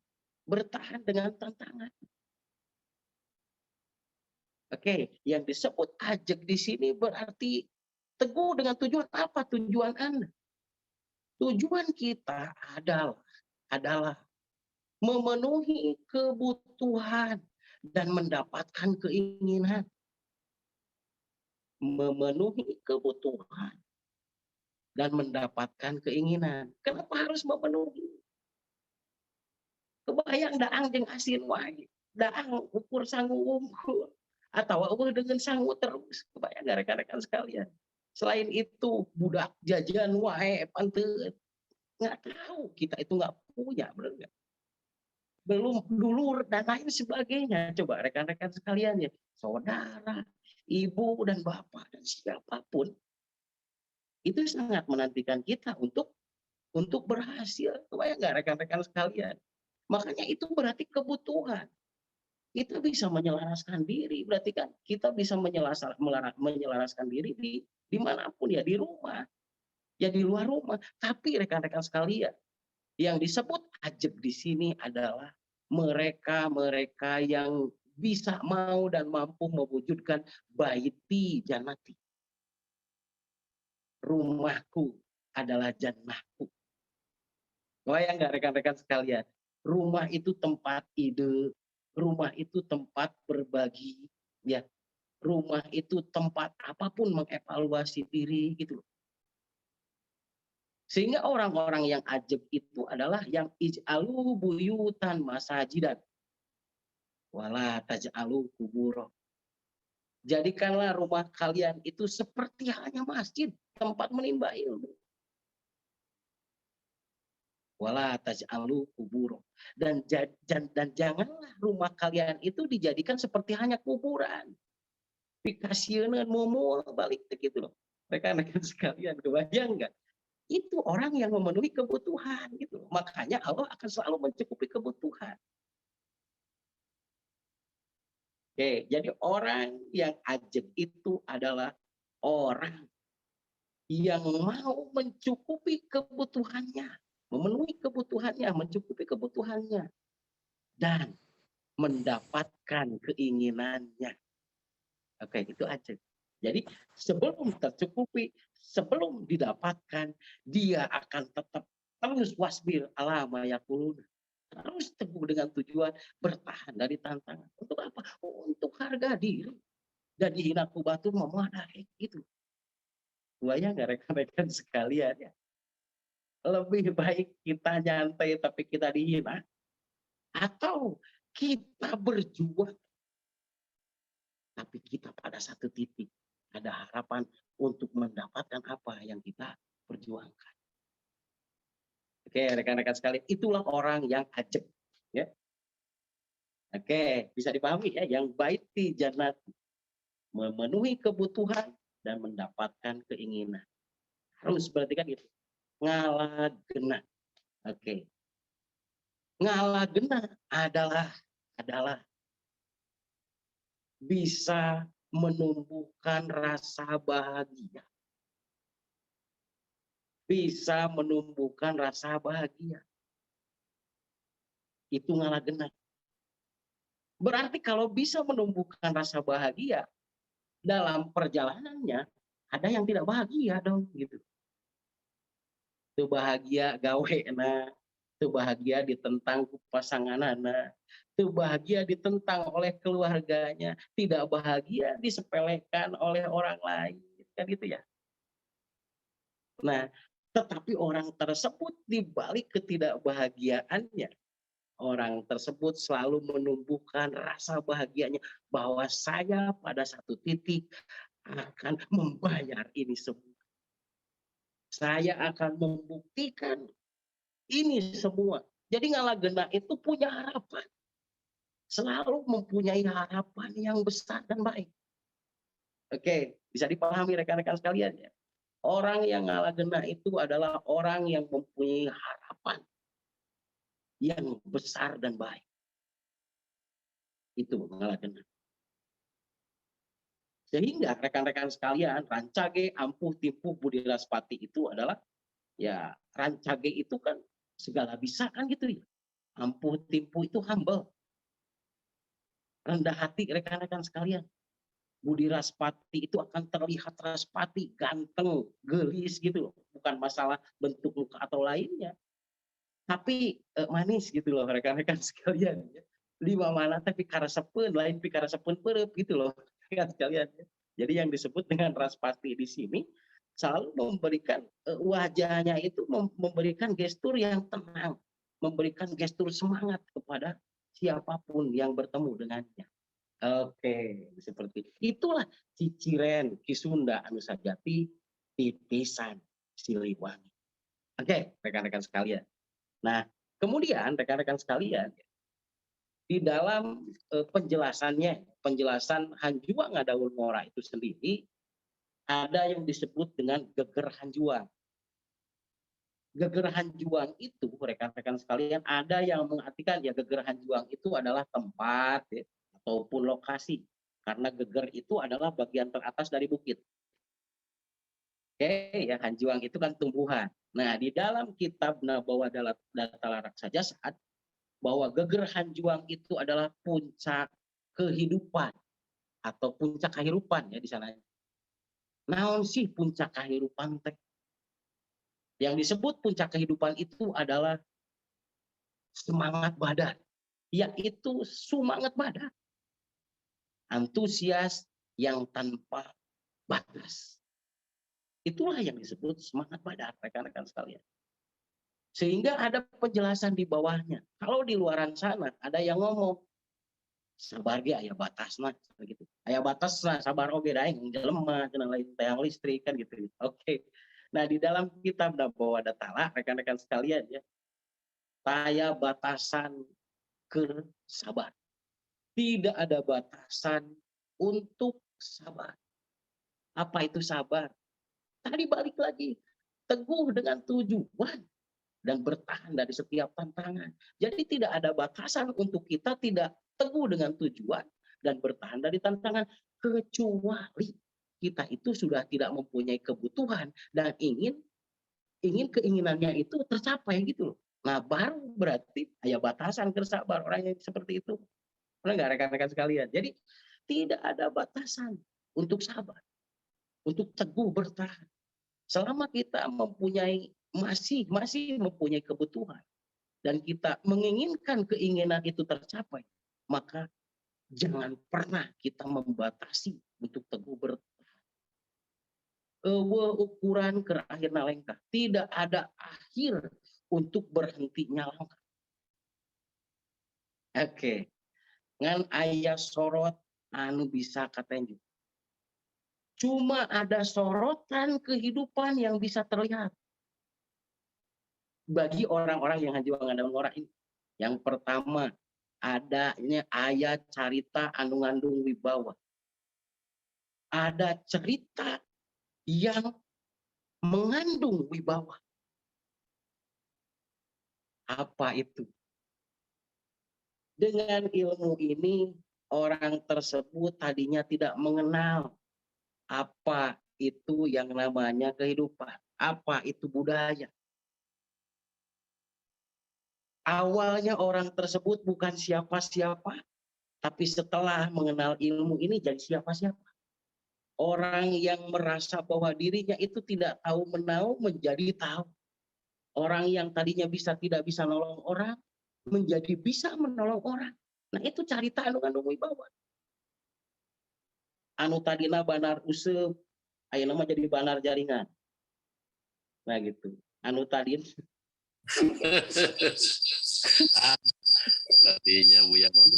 A: bertahan dengan tantangan? Oke, yang disebut ajeg di sini berarti teguh dengan tujuan apa? Tujuan Anda. Tujuan kita adalah memenuhi kebutuhan dan mendapatkan keinginan. Memenuhi kebutuhan dan mendapatkan keinginan. Kenapa harus memenuhi? Kebayang daang jeung asin wae. Daang ukur sangu unggul. Atau dengan sangu terus. Kebayang gak rekan-rekan sekalian. Selain itu, budak jajan wae panteun. Nggak tahu, kita itu nggak punya, benar nggak? Belum dulur dan lain sebagainya. Coba rekan-rekan sekalian ya, saudara, ibu dan bapak dan siapapun itu sangat menantikan kita untuk berhasil. Kebayang nggak rekan-rekan sekalian? Makanya itu berarti kebutuhan. Kita bisa menyelaraskan diri, berarti kan kita bisa menyelaraskan diri di manapun ya, di rumah, ya di luar rumah. Tapi rekan-rekan sekalian, yang disebut ajab di sini adalah mereka-mereka yang bisa mau dan mampu mewujudkan baiti jannati. Rumahku adalah jannahku. Bayang nggak rekan-rekan sekalian? Rumah itu tempat ide, rumah itu tempat berbagi, ya. Rumah itu tempat apapun mengevaluasi diri gitu. Sehingga orang-orang yang ajab itu adalah yang ij'alu buyutan masajidan wala taj'alu kuburo. Jadikanlah rumah kalian itu seperti halnya masjid, tempat menimba ilmu. Wala taj'alu kuburo. Dan janganlah rumah kalian itu dijadikan seperti hanya kuburan. Dikasihkan momol balik gitu loh. Rekan-rekan sekalian, kebayang nggak? Itu orang yang memenuhi kebutuhan gitu. Makanya Allah akan selalu mencukupi kebutuhan. Oke, jadi orang yang ajab itu adalah orang yang mau mencukupi kebutuhannya, memenuhi kebutuhannya, mencukupi kebutuhannya, dan mendapatkan keinginannya. Oke, itu ajab. Jadi sebelum tercukupi, sebelum didapatkan, dia akan tetap terus wasbir ala ma yaqulun. Terus teguh dengan tujuan bertahan dari tantangan. Untuk apa? Untuk harga diri. Dan dihina kubatu memadai gitu. Bayang nggak rekan-rekan sekalian ya? Lebih baik kita nyantai tapi kita dihina, atau kita berjuang tapi kita pada satu titik ada harapan untuk mendapatkan apa yang kita perjuangkan. Oke, rekan-rekan sekalian, itulah orang yang ajab, ya. Oke, bisa dipahami ya, yang baiti jannat, memenuhi kebutuhan dan mendapatkan keinginan. Harus berarti kan gitu. Ngalah genah. Oke. Ngalah genah adalah bisa menumbuhkan rasa bahagia. Bisa menumbuhkan rasa bahagia. Itu ngalah genah. Berarti kalau bisa menumbuhkan rasa bahagia dalam perjalanannya, ada yang tidak bahagia dong gitu. Itu bahagia gawe na, itu bahagia ditentang pasanganana, itu bahagia ditentang oleh keluarganya, tidak bahagia disepelekan oleh orang lain, kan gitu ya. Nah, tetapi orang tersebut di balik ketidakbahagiaannya, orang tersebut selalu menumbuhkan rasa bahagianya bahwa saya pada satu titik akan membayar ini semua. Saya akan membuktikan ini semua. Jadi ngalah genah itu punya harapan. Selalu mempunyai harapan yang besar dan baik. Oke, bisa dipahami rekan-rekan sekalian ya. Orang yang ngalah genah itu adalah orang yang mempunyai harapan yang besar dan baik. Itu ngalah genah. Sehingga rekan-rekan sekalian, rancage, ampuh, timpuh, budi raspati itu adalah, ya rancage itu kan segala bisa kan gitu ya. Ampuh, timpuh itu humble. Rendah hati rekan-rekan sekalian. Budi raspati itu akan terlihat raspati, ganteng, gelis gitu loh. Bukan masalah bentuk muka atau lainnya. Tapi manis gitu loh rekan-rekan sekalian. Lima mana tapi karasepen, lain pikarasepen perep gitu loh rekan sekalian. Jadi yang disebut dengan raspati di sini selalu memberikan wajahnya itu memberikan gestur yang tenang, memberikan gestur semangat kepada siapapun yang bertemu dengannya. Oke, seperti itulah Ciciren Ki Sunda Anu Sajati Titisan Siliwangi. Oke, rekan-rekan sekalian. Nah, kemudian rekan-rekan sekalian, di dalam penjelasan Hanjuang Ngadaul Ngora itu sendiri, ada yang disebut dengan geger Hanjuang. Geger Hanjuang itu, rekan-rekan sekalian, ada yang mengartikan ya geger Hanjuang itu adalah tempat ya, ataupun lokasi. Karena geger itu adalah bagian teratas dari bukit. Oke, ya Hanjuang itu kan tumbuhan. Nah, di dalam kitab Nabawa Datala Raksa Jasad, bahwa geger Hanjuang itu adalah puncak kehidupan atau puncak kehidupan ya di sana. Naon sih puncak kehidupan teh? Yang disebut puncak kehidupan itu adalah semangat badan, yaitu semangat badan, antusias yang tanpa batas. Itulah yang disebut semangat badan, rekan-rekan sekalian. Sehingga ada penjelasan di bawahnya. Kalau di luaran sana ada yang ngomong, sabar ge aya batasna gitu. Aya batasna sabar oge daeng jelema cenah lain tiang listrik kan gitu. Oke. Nah, di dalam kitab Nabawa Datala rekan-rekan sekalian ya, taya batasan ke sabar. Tidak ada batasan untuk sabar. Apa itu sabar? Tadi balik lagi, teguh dengan tujuan dan bertahan dari setiap tantangan. Jadi tidak ada batasan untuk kita tidak teguh dengan tujuan dan bertahan dari tantangan, kecuali kita itu sudah tidak mempunyai kebutuhan dan ingin keinginannya itu tercapai gitu loh. Nah, baru berarti ada batasan bersabar orang yang seperti itu. Benar nggak rekan-rekan sekalian? Jadi tidak ada batasan untuk sabar, untuk teguh bertahan. Selama kita masih mempunyai kebutuhan dan kita menginginkan keinginan itu tercapai, maka jangan pernah kita membatasi untuk teguh bertahan. Ukuran ke akhir nalengkah, tidak ada akhir untuk berhentinya langkah. Oke, ngan aya sorot anu bisa katenju. Cuma ada sorotan kehidupan yang bisa terlihat bagi orang-orang yang Hanjuang Ngadaul Ngora ini. Yang pertama, adanya ayat carita anu ngandung wibawa. Ada cerita yang mengandung wibawa. Apa itu? Dengan ilmu ini, orang tersebut tadinya tidak mengenal apa itu yang namanya kehidupan, apa itu budaya. Awalnya orang tersebut bukan siapa-siapa, tapi setelah mengenal ilmu ini jadi siapa-siapa. Orang yang merasa bahwa dirinya itu tidak tahu menahu menjadi tahu. Orang yang tadinya tidak bisa nolong orang menjadi bisa menolong orang. Nah, itu carita anu ngandung wibawa. Anu tadina banar useup, ayeuna mah jadi banar jaringan. Nah gitu. Anu tadina
C: tadinya Buya mah.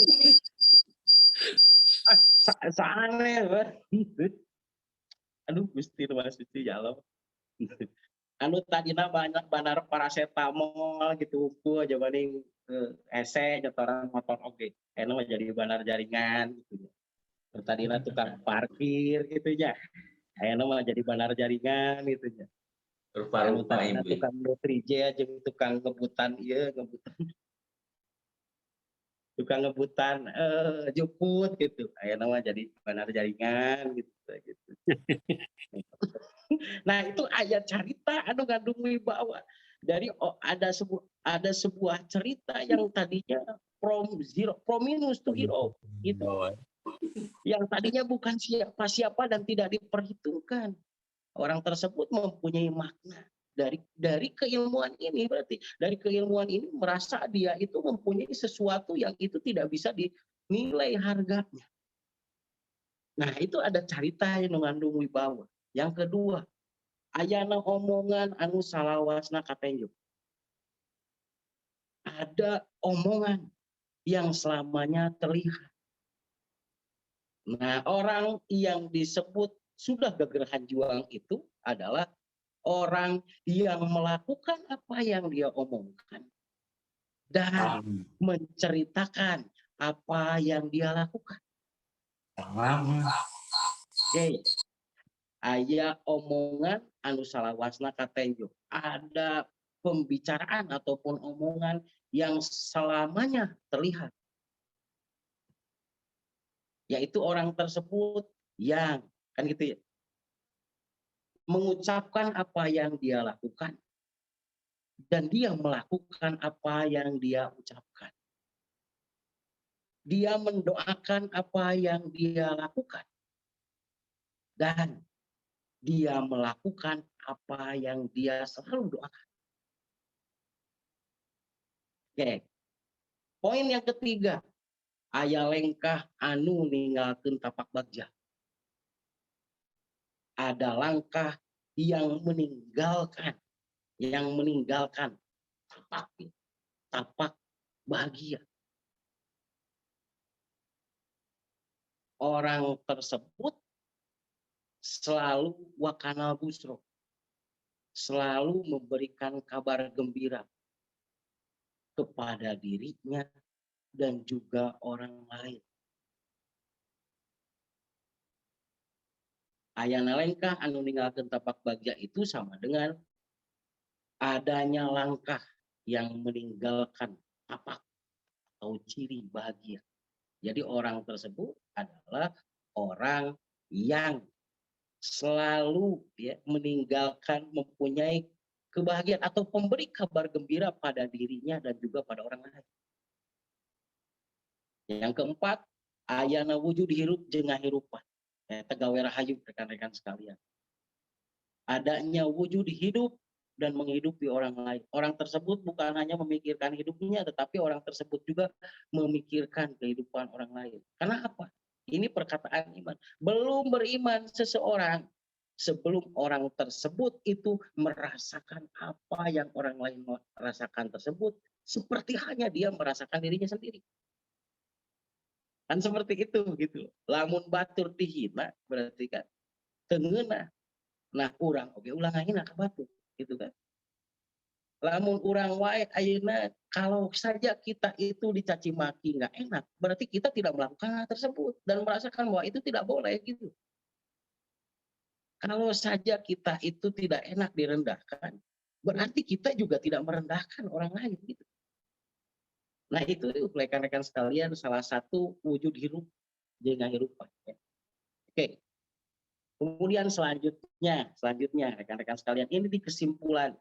A: saane. Aduh, Gusti Nuwun Suci ya Allah. Anu tadina banyak banar paracetamol gitu ku aja banding ese nyotoran motor oge. Anu mah jadi banar jaringan gitu. Tadina tukang parkir gitu nya. Anu mah jadi banar jaringan gitu nya. Anu tadina tukang nutrije jeung tukang ngebutan ieu tukang ngebutan juput gitu. Ayeuna mah jadi banar jaringan gitu. Nah, itu ayat cerita anu ngandung wibawa. Dari ada sebuah cerita yang tadinya from minus to hero gitu. Yang tadinya bukan siapa-siapa dan tidak diperhitungkan. Orang tersebut mempunyai makna dari keilmuan ini, berarti dari keilmuan ini merasa dia itu mempunyai sesuatu yang itu tidak bisa dinilai harganya. Nah, itu ada cerita yang mengandung wibawa. Yang kedua, Ayana omongan anu salawasna katenjuk. Ada omongan yang selamanya terlihat. Nah, orang yang disebut sudah gegerahan juang itu adalah orang yang melakukan apa yang dia omongkan dan menceritakan apa yang dia lakukan. Oke, aya omongan anu salawasna katenjuk. Ada pembicaraan ataupun omongan yang selamanya terlihat. Yaitu orang tersebut yang kan gitu ya, mengucapkan apa yang dia lakukan dan dia melakukan apa yang dia ucapkan. Dia mendoakan apa yang dia lakukan dan dia melakukan apa yang dia selalu doakan. Oke. Poin yang ketiga, aya lengkah anu ninggalkeun tapak bagja. Ada langkah yang meninggalkan tapak bahagia. Orang tersebut selalu wakanal busro, selalu memberikan kabar gembira kepada dirinya dan juga orang lain. Ayana lengkah anu ninggalkeun tapak bagja itu sama dengan adanya langkah yang meninggalkan tapak atau ciri bahagia. Jadi orang tersebut adalah orang yang selalu ya, meninggalkan mempunyai kebahagiaan atau memberi kabar gembira pada dirinya dan juga pada orang lain. Yang keempat, ayana wujud hirup jeung ngahirupan. Tegawe rahayu rekan-rekan sekalian. Adanya wujud hidup dan menghidupi orang lain. Orang tersebut bukan hanya memikirkan hidupnya, tetapi orang tersebut juga memikirkan kehidupan orang lain. Karena apa? Ini perkataan iman. Belum beriman seseorang sebelum orang tersebut itu merasakan apa yang orang lain merasakan tersebut, seperti hanya dia merasakan dirinya sendiri. Kan seperti itu gitu. Lamun batur tihina berarti kan tengeuna. Nah, urang oke ulah ngahina ka batur gitu kan. Lamun urang wae ayeuna kalau saja kita itu dicaci maki nggak enak, berarti kita tidak melakukan hal tersebut dan merasakan bahwa itu tidak boleh gitu. Kalau saja kita itu tidak enak direndahkan, berarti kita juga tidak merendahkan orang lain gitu. Nah, itu rekan-rekan sekalian salah satu wujud hirup jeung ngahirupan ya. Oke. Kemudian selanjutnya rekan-rekan sekalian, ini di kesimpulan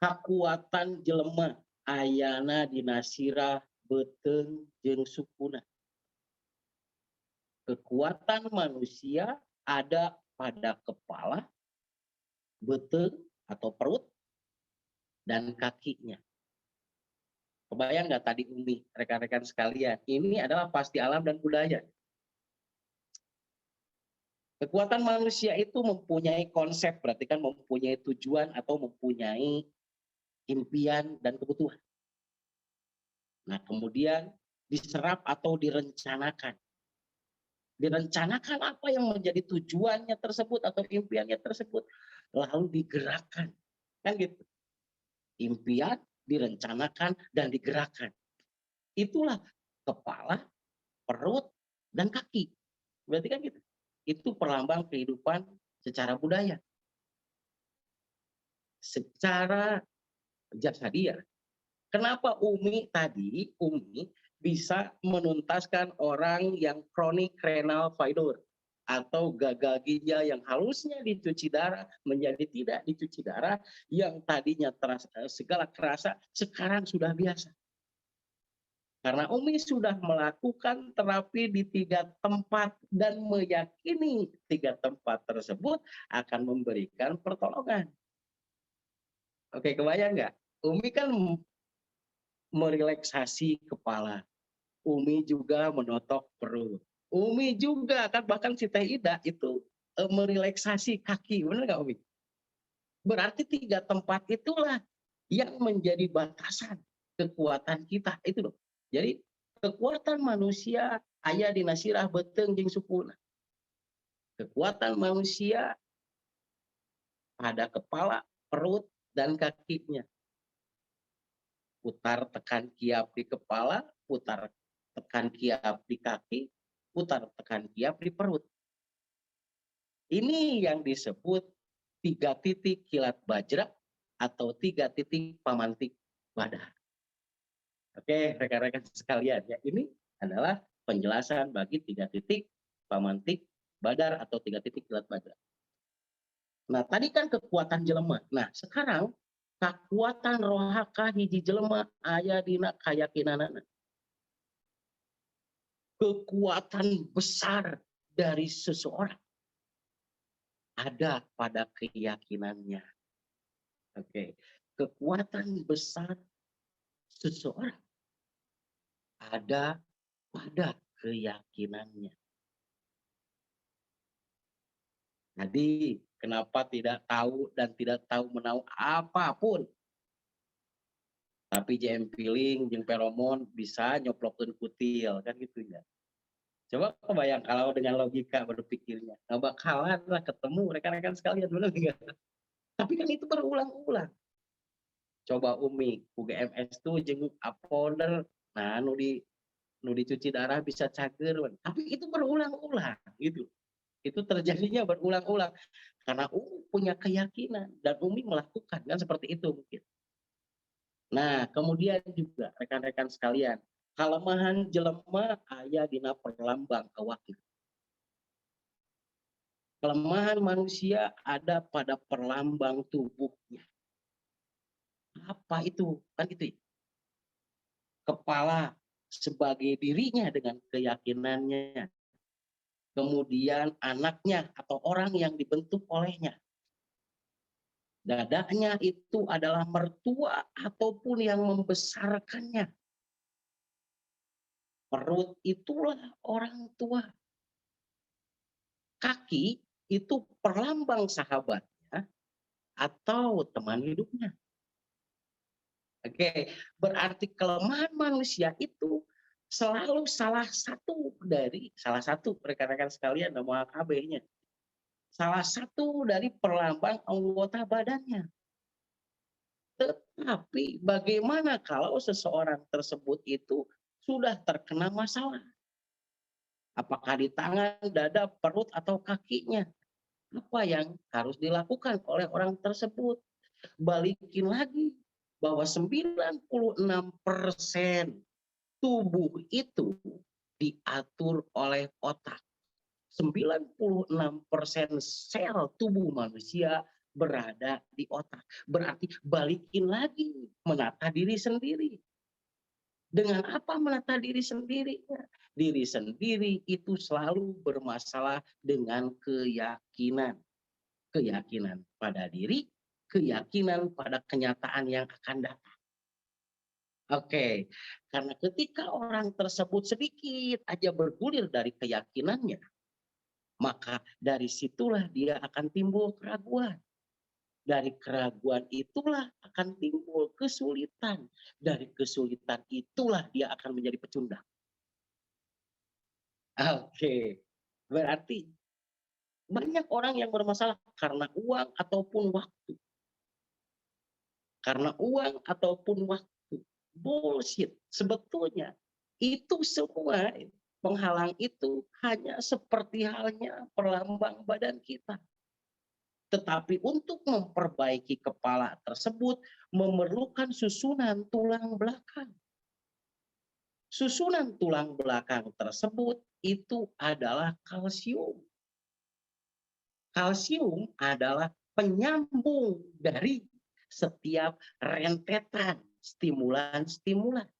A: kakuatan jelema ayana dina sirah beuteung jeung sukuna. Kekuatan manusia ada pada kepala, beuteung atau perut, dan kakinya. Kebayang nggak tadi Umi, rekan-rekan sekalian? Ini adalah pasti alam dan budaya. Kekuatan manusia itu mempunyai konsep, berarti kan mempunyai tujuan atau mempunyai impian dan kebutuhan. Nah, kemudian diserap atau direncanakan. Direncanakan apa yang menjadi tujuannya tersebut atau impiannya tersebut, lalu digerakkan. Kan gitu. Impian direncanakan dan digerakkan. Itulah kepala, perut, dan kaki. Berarti kan gitu. Itu perlambang kehidupan secara budaya. Secara jasadiah. Kenapa Umi bisa menuntaskan orang yang chronic renal failure atau gagal ginjal yang halusnya dicuci darah menjadi tidak dicuci darah, yang tadinya segala kerasa sekarang sudah biasa. Karena Umi sudah melakukan terapi di 3 tempat dan meyakini 3 tempat tersebut akan memberikan pertolongan. Oke, kebayang nggak? Umi kan merelaksasi kepala. Umi juga menotok perut. Umi juga kan bahkan si Teh Ida itu merelaksasi kaki, benar nggak Umi? Berarti 3 tempat itulah yang menjadi batasan kekuatan kita itu loh. Jadi kekuatan manusia aya dina sirah beuteung jeung sukuna. Kekuatan manusia pada kepala, perut, dan kakinya. Putar tekan kiap di kepala, putar tekan kiap di kaki, putar tekan kiap di perut. Ini yang disebut 3 titik kilat bajra atau 3 titik pamantik badar. Oke, rekan-rekan sekalian, ya ini adalah penjelasan bagi 3 titik pamantik badar atau 3 titik kilat bajra. Nah, tadi kan kekuatan jelema. Nah, sekarang kekuatan rohaka hiji jelema aya dina kayakinanana. Kekuatan besar dari seseorang ada pada keyakinannya. Oke, kekuatan besar seseorang ada pada keyakinannya. Jadi, kenapa tidak tahu dan tidak tahu menahu apapun, tapi JM Piling jeung feromon bisa nyoplokeun kutil, kan gitu ya. Coba kebayang kalau dengan logika berpikirnya, nggak bakalan lah ketemu rekan-rekan sekalian, bener nggak? Tapi kan itu berulang-ulang. Coba Umi, UGMS tuh jeung uploader, nah nu dicuci darah bisa cager, tapi itu berulang-ulang gitu. Itu terjadinya berulang-ulang karena Umi punya keyakinan dan Umi melakukan, kan seperti itu mungkin. Nah, kemudian juga rekan-rekan sekalian, kalemahan jelema aya dina perlambang awakna. Kelemahan manusia ada pada perlambang tubuhnya. Apa itu? Kan itu ya. Kepala sebagai dirinya dengan keyakinannya. Kemudian anaknya atau orang yang dibentuk olehnya. Dadanya itu adalah mertua ataupun yang membesarkannya. Perut itulah orang tua. Kaki itu perlambang sahabatnya atau teman hidupnya. Oke, berarti kelemahan manusia itu selalu salah satu rekan-rekan sekalian dan KB-nya. Salah satu dari perlambang anggota badannya. Tetapi bagaimana kalau seseorang tersebut itu sudah terkena masalah? Apakah di tangan, dada, perut, atau kakinya? Apa yang harus dilakukan oleh orang tersebut? Balikin lagi bahwa 96% tubuh itu diatur oleh otak. 96% sel tubuh manusia berada di otak. Berarti balikin lagi menata diri sendiri. Dengan apa menata diri sendiri? Diri sendiri itu selalu bermasalah dengan keyakinan. Keyakinan pada diri, keyakinan pada kenyataan yang akan datang. Oke, karena ketika orang tersebut sedikit aja bergulir dari keyakinannya, maka dari situlah dia akan timbul keraguan. Dari keraguan itulah akan timbul kesulitan. Dari kesulitan itulah dia akan menjadi pecundang. Oke, berarti banyak orang yang bermasalah karena uang ataupun waktu. Karena uang ataupun waktu. Bullshit. Sebetulnya itu semua penghalang itu hanya seperti halnya perlambang badan kita. Tetapi untuk memperbaiki kepala tersebut memerlukan susunan tulang belakang. Susunan tulang belakang tersebut itu adalah kalsium. Kalsium adalah penyambung dari setiap rentetan stimulan-stimulan.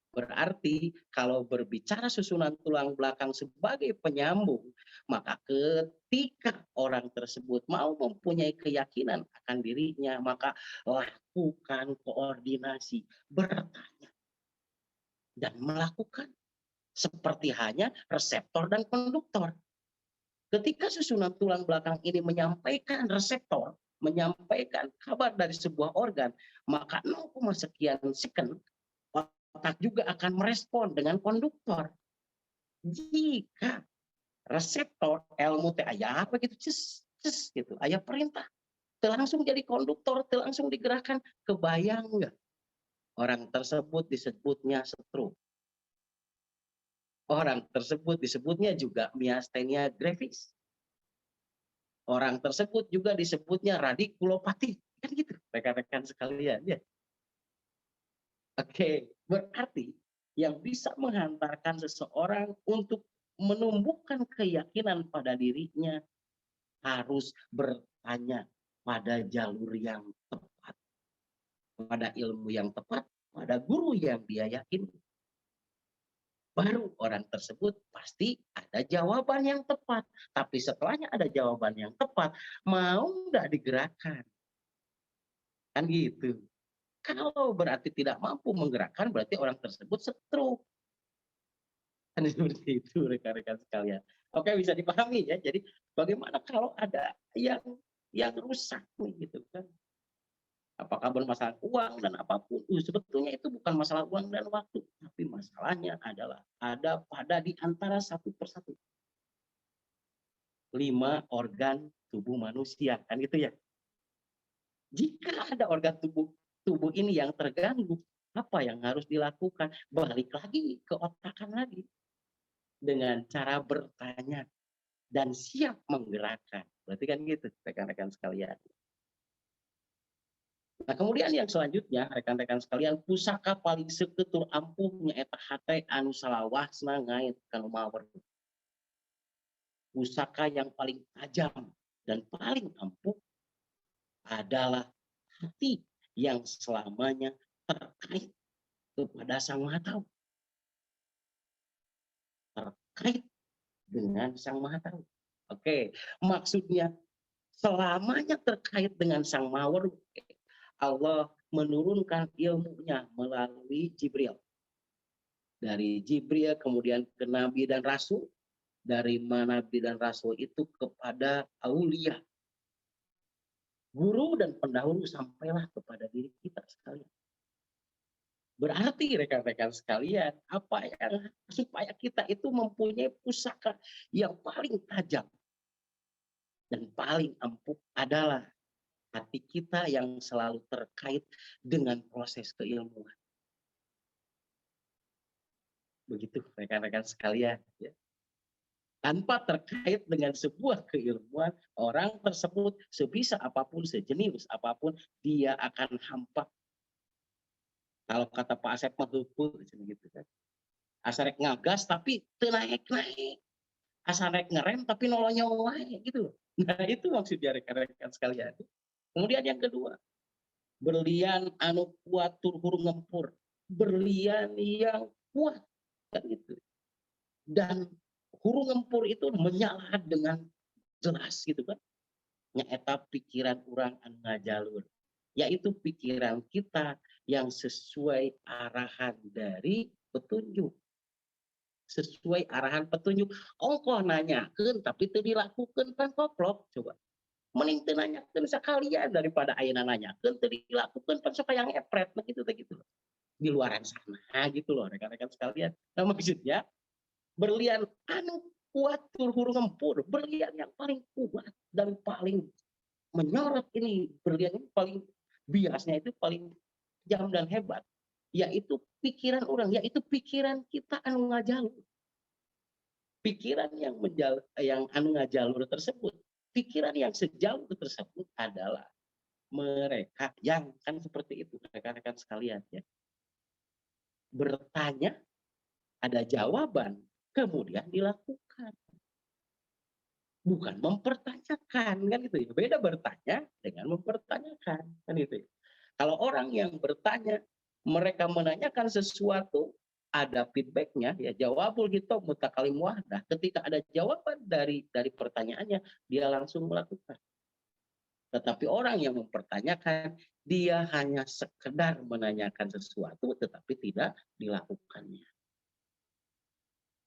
A: Berarti kalau berbicara susunan tulang belakang sebagai penyambung, maka ketika orang tersebut mau mempunyai keyakinan akan dirinya, maka lakukan koordinasi, bertanya, dan melakukan seperti hanya reseptor dan konduktor. Ketika susunan tulang belakang ini menyampaikan reseptor, menyampaikan kabar dari sebuah organ, maka 0, sekian second otak juga akan merespon dengan konduktor. Jika reseptor ilmu teh aya apa gitu, ces gitu, aya perintah, langsung jadi konduktor, langsung digerakkan. Kebayang nggak? Orang tersebut disebutnya stroke. Orang tersebut disebutnya juga miastenia gravis. Orang tersebut juga disebutnya radikulopati. Kan gitu, rekan-rekan sekalian. Ya. Oke, berarti yang bisa menghantarkan seseorang untuk menumbuhkan keyakinan pada dirinya harus bertanya pada jalur yang tepat, pada ilmu yang tepat, pada guru yang dia yakini. Baru orang tersebut pasti ada jawaban yang tepat. Tapi setelahnya ada jawaban yang tepat, mau nggak digerakkan? Kan gitu. Kalau berarti tidak mampu menggerakkan, berarti orang tersebut stroke. Kan seperti itu, rekan-rekan sekalian. Oke, bisa dipahami ya. Jadi bagaimana kalau ada yang rusak nih gitu kan? Apakah bermasalah uang dan apapun. Sebetulnya itu bukan masalah uang dan waktu. Tapi masalahnya adalah ada pada di antara satu persatu 5 organ tubuh manusia. Kan gitu ya. Jika ada organ tubuh ini yang terganggu, apa yang harus dilakukan? Balik lagi ke otakan lagi. Dengan cara bertanya dan siap menggerakkan. Berarti kan gitu, rekan-rekan sekalian. Nah, kemudian yang selanjutnya, rekan-rekan sekalian, pusaka paling seketur ampuhnya eta hate anu salawasna ngait kanu mawer. Pusaka yang paling tajam dan paling ampuh adalah hati yang selamanya terkait kepada Sang Maha Tahu. Terkait dengan Sang Maha Tahu. Oke, maksudnya selamanya terkait dengan Sang Maha Tahu. Allah menurunkan ilmunya melalui Jibril. Dari Jibril kemudian ke Nabi dan Rasul. Dari mana Nabi dan Rasul itu kepada aulia. Guru dan pendahulu sampailah kepada diri kita sekalian. Berarti rekan-rekan sekalian, apa yang supaya kita itu mempunyai pusaka yang paling tajam dan paling ampuh adalah hati kita yang selalu terkait dengan proses keilmuan. Begitu rekan-rekan sekalian. Ya. Tanpa terkait dengan sebuah keilmuan, orang tersebut sebisa apapun, sejenius apapun, dia akan hampa. Kalau kata Pak Asep mah gitu kan. Asarek ngagas tapi naik-naik. Asarek ngerem tapi nolongnya wae gitu. Nah, itu maksudnya rekan-rekan sekalian. Kemudian yang kedua, berlian anu kuat tur hurung ngempur. Berlian yang kuat kan itu. Dan hurung ngempur itu menyala dengan jelas gitu kan. Nyaeta pikiran orang anu ngajalur. Yaitu pikiran kita yang sesuai arahan dari petunjuk. Sesuai arahan petunjuk. Ongkoh nanyakeun tapi teu dilakukeun kan koplok coba. Mending teu nanyakeun sakalian daripada ayeuna nanyakeun teu dilakukeun pan sok aya ngepret begitu gitu. Di luaran sana gitu loh rekan-rekan sekalian. Nah, maksudnya berlian anu kuat tur hurung ngempur, berlian yang paling kuat dan paling menyorot ini, berlian ini paling biasnya itu paling jam dan hebat, yaitu pikiran orang, yaitu pikiran kita anu ngajalur. Pikiran yang anu ngajalur tersebut, pikiran yang sejauh tersebut adalah mereka yang kan seperti itu rekan-rekan sekalian ya. Bertanya, ada jawaban, kemudian dilakukan. Bukan mempertanyakan kan itu ya. Beda bertanya dengan mempertanyakan kan itu ya. Kalau orang yang bertanya, mereka menanyakan sesuatu, ada feedbacknya ya, jawabul gitu mutakalim wahdah. Ketika ada jawaban dari pertanyaannya, dia langsung melakukan. Tetapi orang yang mempertanyakan, dia hanya sekedar menanyakan sesuatu tetapi tidak dilakukannya.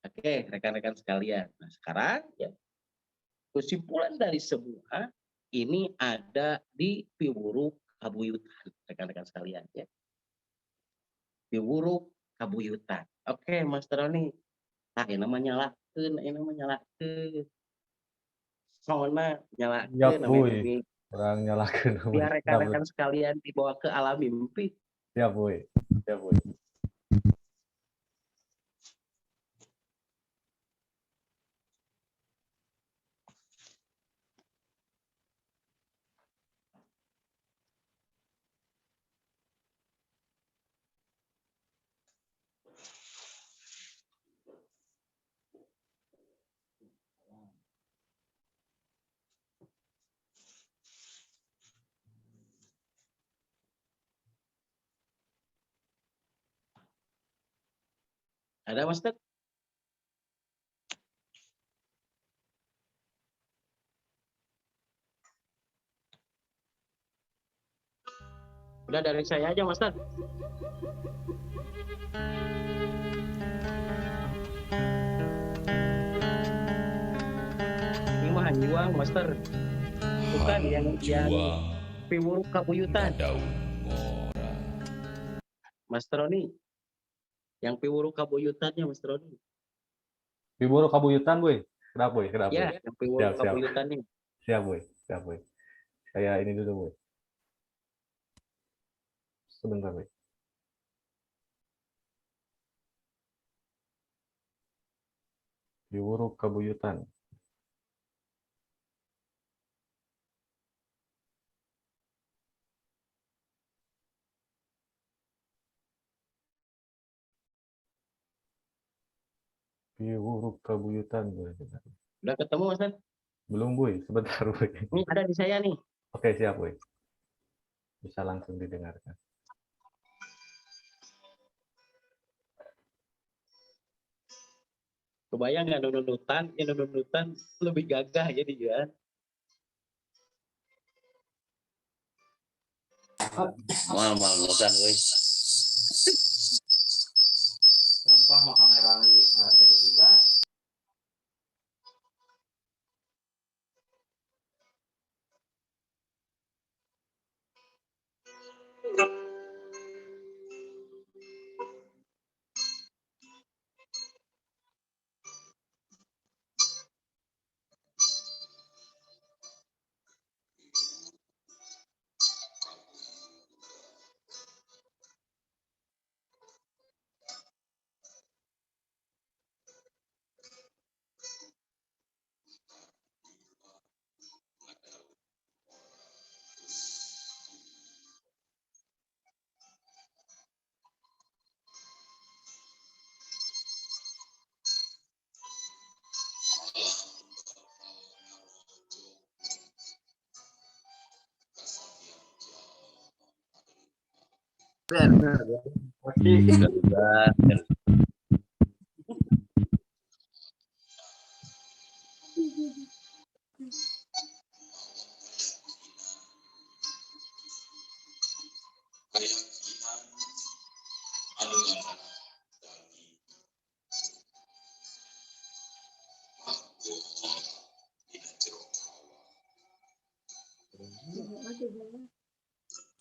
A: Oke, rekan-rekan sekalian. Nah, sekarang ya Kesimpulan dari semua ini ada di Piwuruk Kabuyutan, rekan-rekan sekalian ya. Piwuruk Kabuyutan. Oke, Mas Roni. Nah, ini namanya nyalakeun, ini namanya nyalakeun. Sona
B: Ya,
A: nyalakeun namanya
B: boy. Orang nyalakan.
A: biar rekan-rekan sekalian dibawa ke alam mimpi.
B: Ya, boy. Ya, boy.
A: Ada Mas Ted? Udah dari saya aja Mas Ted. Ini mah Hanjuang Master. Bukan yang Piwuruk Kabuyutan. Mas Roni. Yang Piwuruk Kabuyutannya Mas Roni.
B: Piwuruk Kabuyutan, boy. Kenapa, boy? Kenapa?
A: Ya, yang Piwuruk Kabuyutannya.
B: Siap, boy. Siap, boy. Saya ini dulu, boy. Sebentar, boy. Piwuruk Kabuyutan. Piwuruk Kabuyutan, boy.
A: Udah ketemu Mas Ted?
B: Belum, boy. Sebentar, boy.
A: Ini ada di saya nih.
B: Oke, siap, boy. Bisa langsung didengarkan.
A: Kebayang nggak nunutan, ya nunutan lebih gagah jadi ya.
C: Mal nunutan euy.
A: Sampah mah kamera ini teh udah.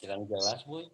C: Kurang jelas, boy.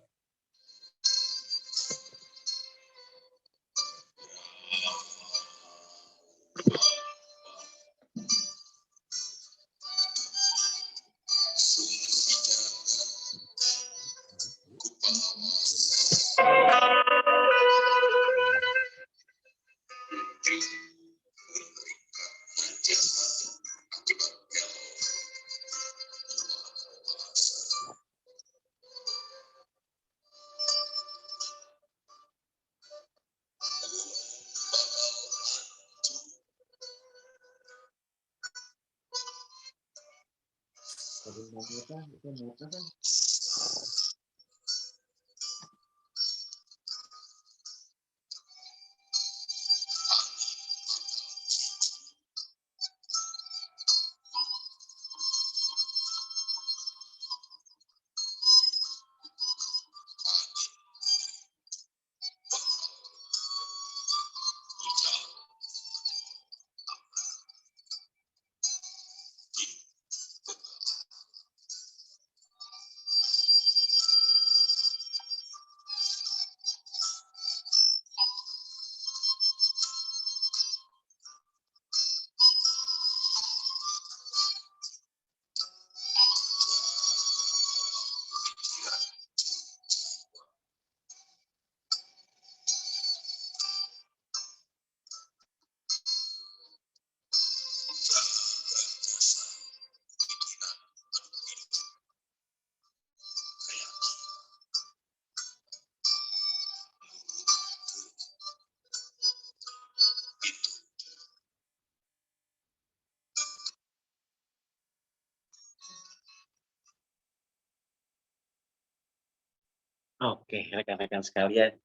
A: Oke, rekan-rekan sekalian,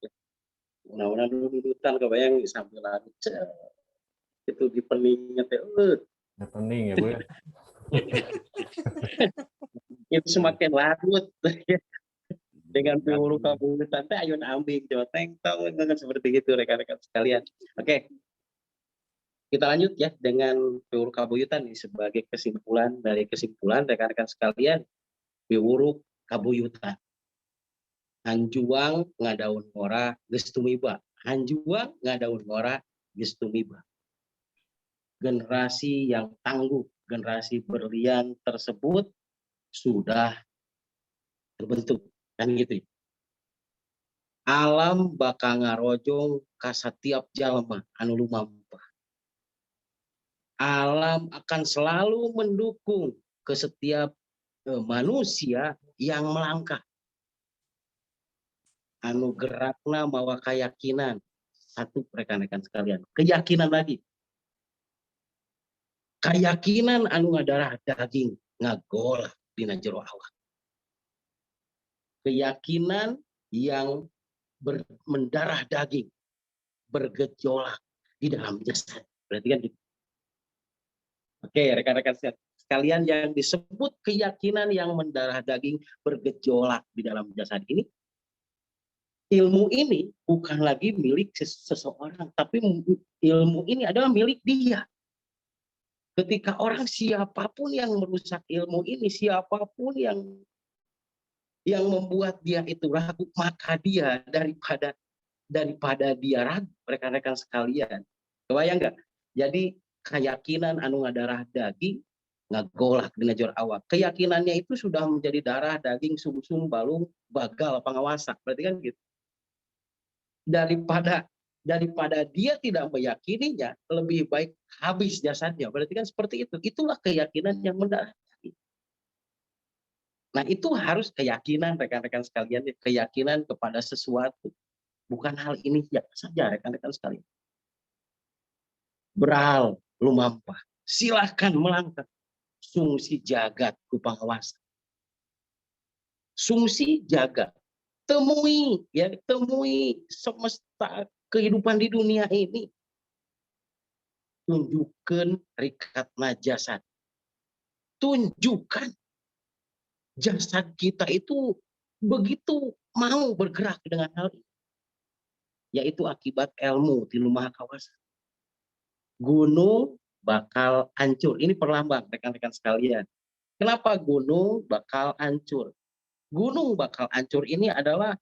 A: mudah-mudahan dulu-dulutan kebayang sambil lagu itu di peningnya teh,
B: Happening ya Bu ya.
A: itu semakin larut dengan piwulu kabulutan teh ayun ambing Jawa Teng tahu dengan seperti itu rekan-rekan sekalian. Oke, kita lanjut ya dengan piwuru kabuyutan ini sebagai kesimpulan dari kesimpulan rekan-rekan sekalian. Piwuru kabuyutan hanjuang ngadaun ngora geus tumiba. Hanjuang ngadaun ngora geus tumiba. Generasi yang tangguh, generasi berlian tersebut sudah terbentuk kan gitu ya. Alam bakal ngarojong ka satiap jalma anu lumampah. Alam akan selalu mendukung ke setiap manusia yang melangkah. Anu gerakna mawa keyakinan. Satu rekan-rekan sekalian. Keyakinan lagi. Keyakinan anu ngadarah daging ngagolah dina jero awak. Keyakinan yang mendarah daging bergejolak di dalam jasad. Berarti kan gitu. Oke, rekan-rekan sekalian, yang disebut keyakinan yang mendarah daging bergejolak di dalam jasad ini, ilmu ini bukan lagi milik seseorang, tapi ilmu ini adalah milik dia. Ketika orang siapapun yang merusak ilmu ini, siapapun yang membuat dia itu ragu, maka dia daripada dia ragu, rekan-rekan sekalian. Kebayang nggak? Jadi keyakinan anu ngadarah daging ngagolak dina jor awak. Keyakinannya itu sudah menjadi darah, daging, sumsum, balung, bagal, pengawasa. Berarti kan gitu. Daripada dia tidak meyakininya, lebih baik habis jasadnya. Berarti kan seperti itu. Itulah keyakinan yang mendarah daging. Nah, itu harus keyakinan rekan-rekan sekalian, keyakinan kepada sesuatu. Bukan hal ini saja rekan-rekan sekalian. Beral lumampah. Silahkan melangkah. Sungsi jagat ku pangawasa. Sungsi jagat. Temui semesta kehidupan di dunia ini. Tunjukkan rikatna jasad. Tunjukkan jasad kita itu begitu mau bergerak dengan hal ini. Yaitu akibat ilmu di lumah kawasan. Gunung bakal hancur. Ini perlambang rekan-rekan sekalian. Kenapa gunung bakal hancur? Gunung bakal hancur ini adalah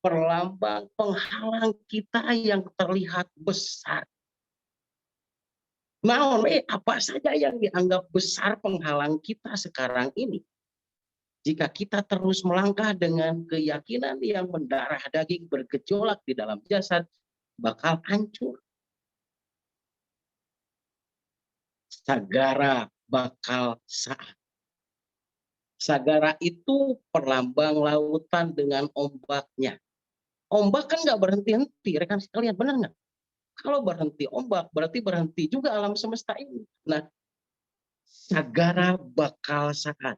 A: perlambang penghalang kita yang terlihat besar. Nah, apa saja yang dianggap besar penghalang kita sekarang ini? Jika kita terus melangkah dengan keyakinan yang mendarah daging bergejolak di dalam jasad, bakal hancur. Sagara bakal saat. Sagara itu perlambang lautan dengan ombaknya. Ombak kan nggak berhenti-henti, rekan sekalian, benar nggak? Kalau berhenti ombak, berarti berhenti juga alam semesta ini. Nah, sagara bakal saat.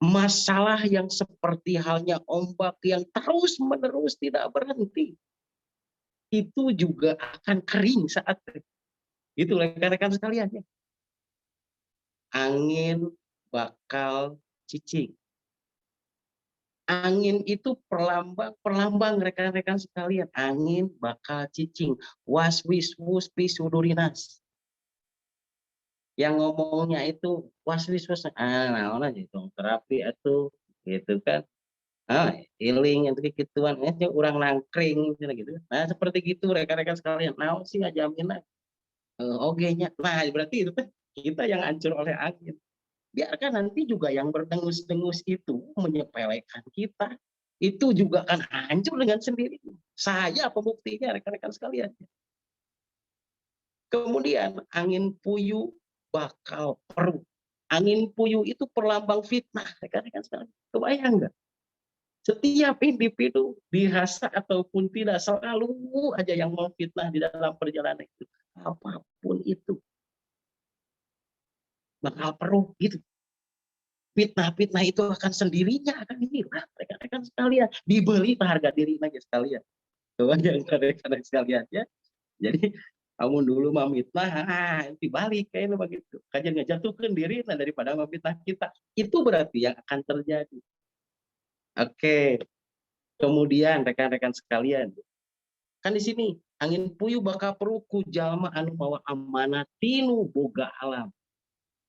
A: Masalah yang seperti halnya ombak yang terus-menerus tidak berhenti, itu juga akan kering saat itu rekan-rekan sekalian ya. Angin bakal cicing. Angin itu perlambang rekan-rekan sekalian. Angin bakal cicing. Was wis wus pisudurinas. Yang ngomongnya itu was wis wus. Nah aja itu terapi itu gitu kan. Healing itu gituan. Orang nangkring gitu. Nah seperti gitu rekan-rekan sekalian. Nah sih ngajamin lah. Oke-nya. Nah berarti itu kita yang hancur oleh angin. Biarkan nanti juga yang berdengus-dengus itu menyepelekan kita, itu juga akan hancur dengan sendiri. Saya pembuktinya rekan-rekan sekalian. Kemudian angin puyuh bakal perut. Angin puyuh itu perlambang fitnah rekan-rekan sekalian. Kebayang nggak? Setiap individu dirasa ataupun tidak selalu aja yang memfitnah di dalam perjalanan itu. Apapun itu bakal perut gitu. Fitnah-fitnah itu akan sendirinya akan hilang, rekan-rekan sekalian. Dibeli harga diri aja sekalian. Coba rekan-rekan sekalian ya. Jadi kamu dulu mah fitnah, dibalik kayaknya begitu. Kajian ngejatuhkan diri daripada memfitnah kita. Itu berarti yang akan terjadi. Oke. Kemudian rekan-rekan sekalian, kan di sini angin puyuh baka peruku jalma anu mawa amanat tinu boga alam.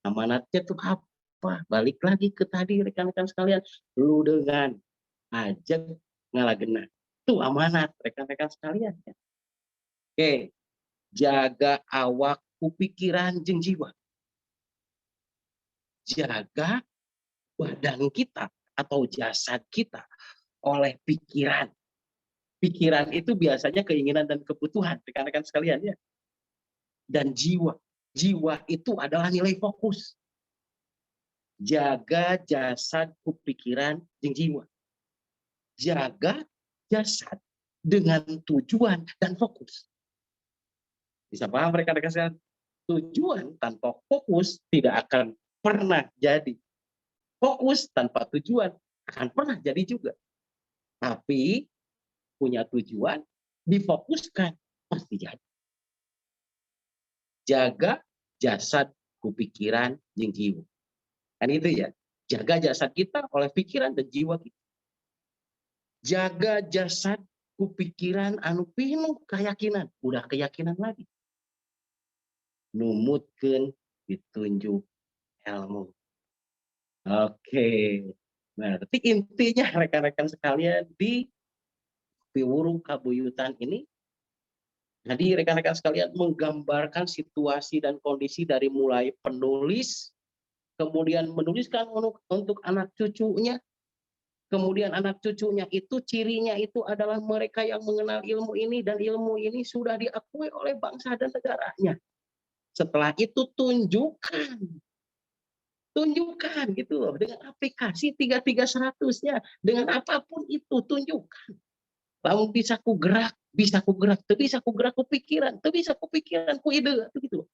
A: Amanatnya tuh apa? Balik lagi ke tadi rekan-rekan sekalian, lu dengan ajak ngalagena. Itu amanat rekan-rekan sekalian. Oke, jaga awakku pikiran jeung jiwa. Jaga badan kita atau jasad kita oleh pikiran. Pikiran itu biasanya keinginan dan kebutuhan rekan-rekan sekalian ya. Dan jiwa. Jiwa itu adalah nilai fokus. Jaga jasadku pikiran dan jiwa. Jaga jasad dengan tujuan dan fokus. Bisa paham rekan-rekan sekalian? Tujuan tanpa fokus tidak akan pernah jadi. Fokus tanpa tujuan akan pernah jadi juga. Tapi punya tujuan, difokuskan, pasti jadi. Jaga jasad, pikiran, jeung jiwa. Kan itu ya. Jaga jasad kita oleh pikiran dan jiwa kita. Jaga jasad, pikiran, anu pinuh keyakinan. Udah keyakinan lagi. Numutkeun ditunjuk ilmu. Oke. Nah, berarti intinya rekan-rekan sekalian di piwurung kabuyutan ini, jadi rekan-rekan sekalian menggambarkan situasi dan kondisi dari mulai penulis, kemudian menuliskan untuk anak cucunya, kemudian anak cucunya itu cirinya itu adalah mereka yang mengenal ilmu ini dan ilmu ini sudah diakui oleh bangsa dan negaranya. Setelah itu tunjukkan gitu loh dengan aplikasi 3300-nya, dengan apapun itu tunjukkan. Lalu bisa ku gerak, tuh bisa ku gerak ku pikiran, tuh bisa ku pikiran ku ide, gitu.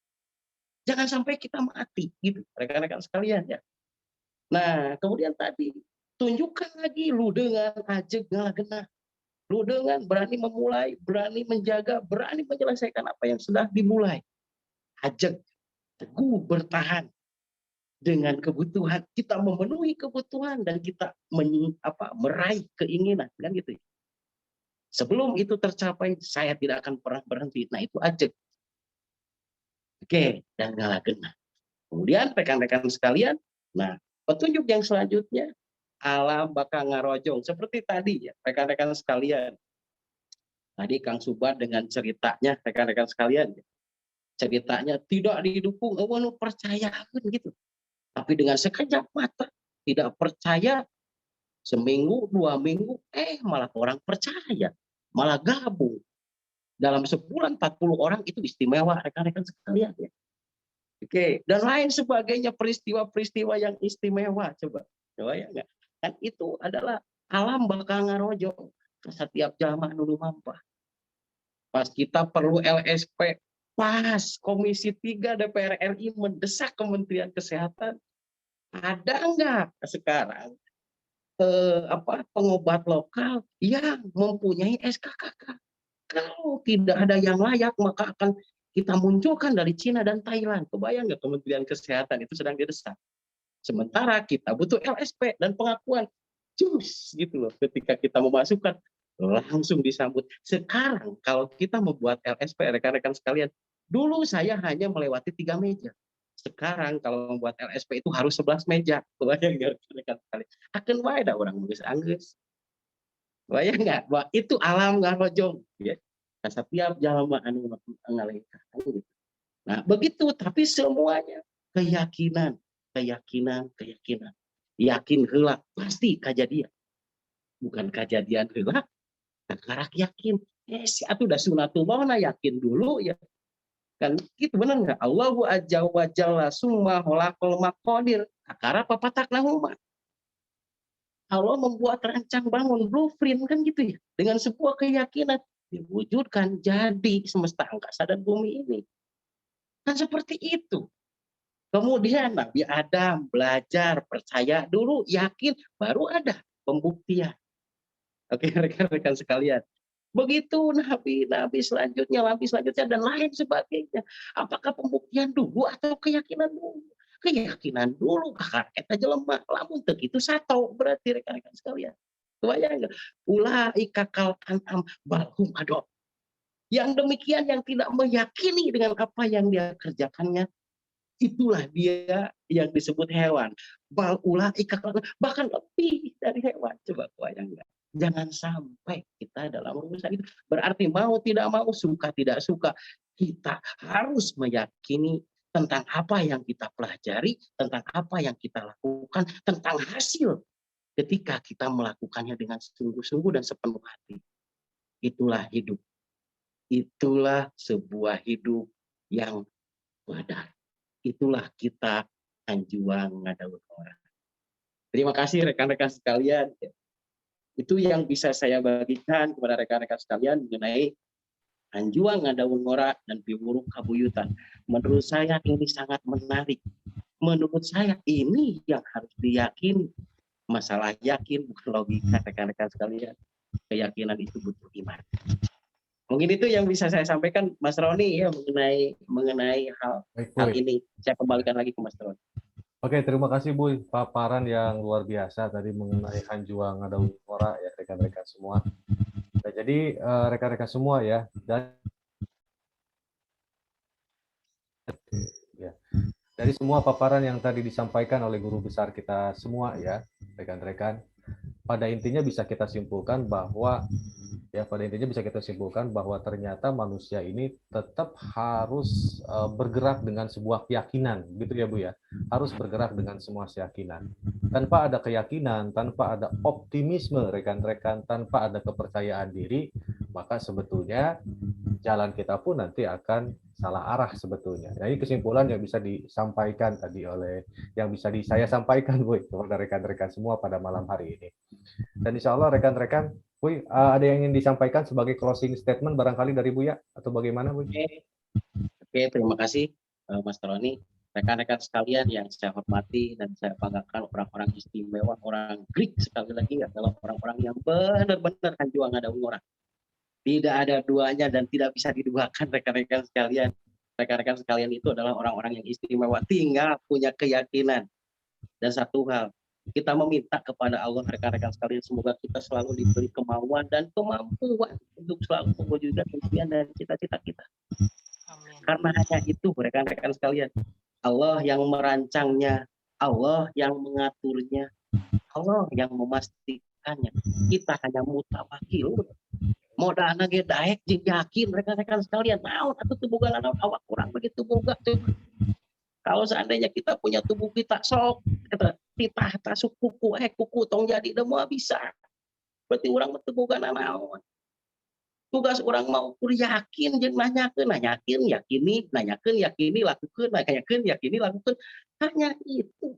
A: Jangan sampai kita mati, gitu, rekan-rekan sekalian ya. Nah, kemudian tadi tunjukkan lagi lu dengan ajeg ngalagena, lu dengan berani memulai, berani menjaga, berani menyelesaikan apa yang sudah dimulai. Ajeg, teguh bertahan dengan kebutuhan, kita memenuhi kebutuhan dan kita meraih keinginan, kan gitu ya. Sebelum itu tercapai, saya tidak akan pernah berhenti. Nah, itu ajeg. Oke, dan ngalagena. Kemudian rekan-rekan sekalian, nah, petunjuk yang selanjutnya, alam bakal ngarojong. Seperti tadi ya, rekan-rekan sekalian. Tadi Kang Subar dengan ceritanya, rekan-rekan sekalian. Ceritanya tidak didukung, percaya gitu. Tapi dengan sekejap mata, tidak percaya, seminggu, 2 minggu, malah orang percaya. Malah gabung. Dalam sebulan 40 orang itu istimewa rekan-rekan sekalian ya. Oke, dan lain sebagainya peristiwa-peristiwa yang istimewa coba ya enggak? Kan itu adalah alam bakal ngarojong ke setiap jamaah dulu mampah. Pas kita perlu LSP, pas Komisi 3 DPR RI mendesak Kementerian Kesehatan, ada enggak sekarang pengobat lokal yang mempunyai SKKK? Kalau tidak ada yang layak, maka akan kita munculkan dari Cina dan Thailand. Kebayang nggak Kementerian Kesehatan itu sedang didesak. Sementara kita butuh LSP dan pengakuan. Cus, gitu loh. Ketika kita memasukkan, langsung disambut. Sekarang kalau kita membuat LSP, rekan-rekan sekalian, dulu saya hanya melewati 3 meja. Sekarang kalau membuat LSP itu harus 11 meja. Kebayang nggak rekan-rekan sekalian? Akan wae da orang anggeus. Bayang nggak? Wah, itu alam ngarojong ya. Nah, setiap jalma anu ngalengka gitu. Nah, begitu, tapi semuanya keyakinan. Yakin heula pasti kejadian. Bukan kejadian heula, karak yakin. Si atuh da sunatullah yakin dulu ya. Kan gitu benar nggak? Allahu azza wa jalla summa khalaqal maqadir. Akara papatak nahuma. Allah membuat rancang bangun blueprint kan gitu ya, dengan sebuah keyakinan diwujudkan jadi semesta angkasa dan bumi ini kan seperti itu. Kemudian Nabi Adam belajar, percaya dulu, yakin, baru ada pembuktian. Oke, rekan-rekan sekalian. Begitu nabi-nabi selanjutnya, dan lain sebagainya. Apakah pembuktian dulu atau keyakinan dulu? Keyakinan dulu, kakak eta jelema, lamun teu kitu sato berarti rekan-rekan sekalian. Kebayang nggak? Ulaika kal an'am balhum adol. Yang demikian yang tidak meyakini dengan apa yang dia kerjakannya, itulah dia yang disebut hewan. Bal ulaika bahkan lebih dari hewan. Coba kebayang nggak? Jangan sampai kita dalam urusan itu. Berarti mau tidak mau, suka tidak suka, kita harus meyakini tentang apa yang kita pelajari, tentang apa yang kita lakukan, tentang hasil ketika kita melakukannya dengan sungguh-sungguh dan sepenuh hati. Itulah hidup. Itulah sebuah hidup yang badar. Itulah kita anjuang ngadaun orang. Terima kasih rekan-rekan sekalian. Itu yang bisa saya bagikan kepada rekan-rekan sekalian mengenai anjuang ngadaun ngora dan piwuruk kabuyutan. Menurut saya ini sangat menarik. Menurut saya ini yang harus diyakini. Masalah yakin bukan logika rekan-rekan sekalian. Keyakinan itu butuh iman. Mungkin itu yang bisa saya sampaikan, Mas Roni, ya mengenai hal ini. Saya kembalikan lagi ke Mas Roni.
B: Oke, terima kasih Bu, paparan yang luar biasa tadi mengenai Hanjuang Ngadaun Ngora ya rekan-rekan semua. Nah, jadi rekan-rekan semua ya, dan ya, dari semua paparan yang tadi disampaikan oleh guru besar kita semua ya rekan-rekan, pada intinya bisa kita simpulkan bahwa ternyata manusia ini tetap harus bergerak dengan sebuah keyakinan, gitu ya Bu ya. Harus bergerak dengan semua keyakinan. Tanpa ada keyakinan, tanpa ada optimisme rekan-rekan, tanpa ada kepercayaan diri, maka sebetulnya jalan kita pun nanti akan salah arah sebetulnya. Nah, ini kesimpulan yang bisa disampaikan tadi saya sampaikan Bu kepada rekan-rekan semua pada malam hari ini. Dan insya Allah rekan-rekan, Bu, ada yang ingin disampaikan sebagai closing statement barangkali dari Buya atau bagaimana Bu?
A: Oke, terima kasih Mas Roni. Rekan-rekan sekalian yang saya hormati dan saya banggakan, orang-orang istimewa, orang Greek sekali lagi adalah orang-orang yang benar-benar anjuang ngadaun orang. Tidak ada duanya dan tidak bisa diduakan rekan-rekan sekalian. Rekan-rekan sekalian itu adalah orang-orang yang istimewa, tinggal punya keyakinan. Dan satu hal, kita meminta kepada Allah rekan-rekan sekalian, semoga kita selalu diberi kemauan dan kemampuan untuk selalu mewujudkan impian dan cita-cita kita. Karena hanya itu rekan-rekan sekalian, Allah yang merancangnya, Allah yang mengaturnya, Allah yang memastikannya. Kita hanya mutawakil. Modalna ge daek jeung yakin rekan-rekan sekalian, naon atuh teu boga naon awak kurang begitu boga tuh. Kalau seandainya kita punya tubuh kita sok titah tasuk kuku kuku tong jadi da moal bisa. Berarti urang mah teu boga naon. Tugas orang mau yakin jeung nanyakeun, yakini, nanyakeun, yakini, lakukeun, nanyakeun, yakini, lakukeun. Hanya itu.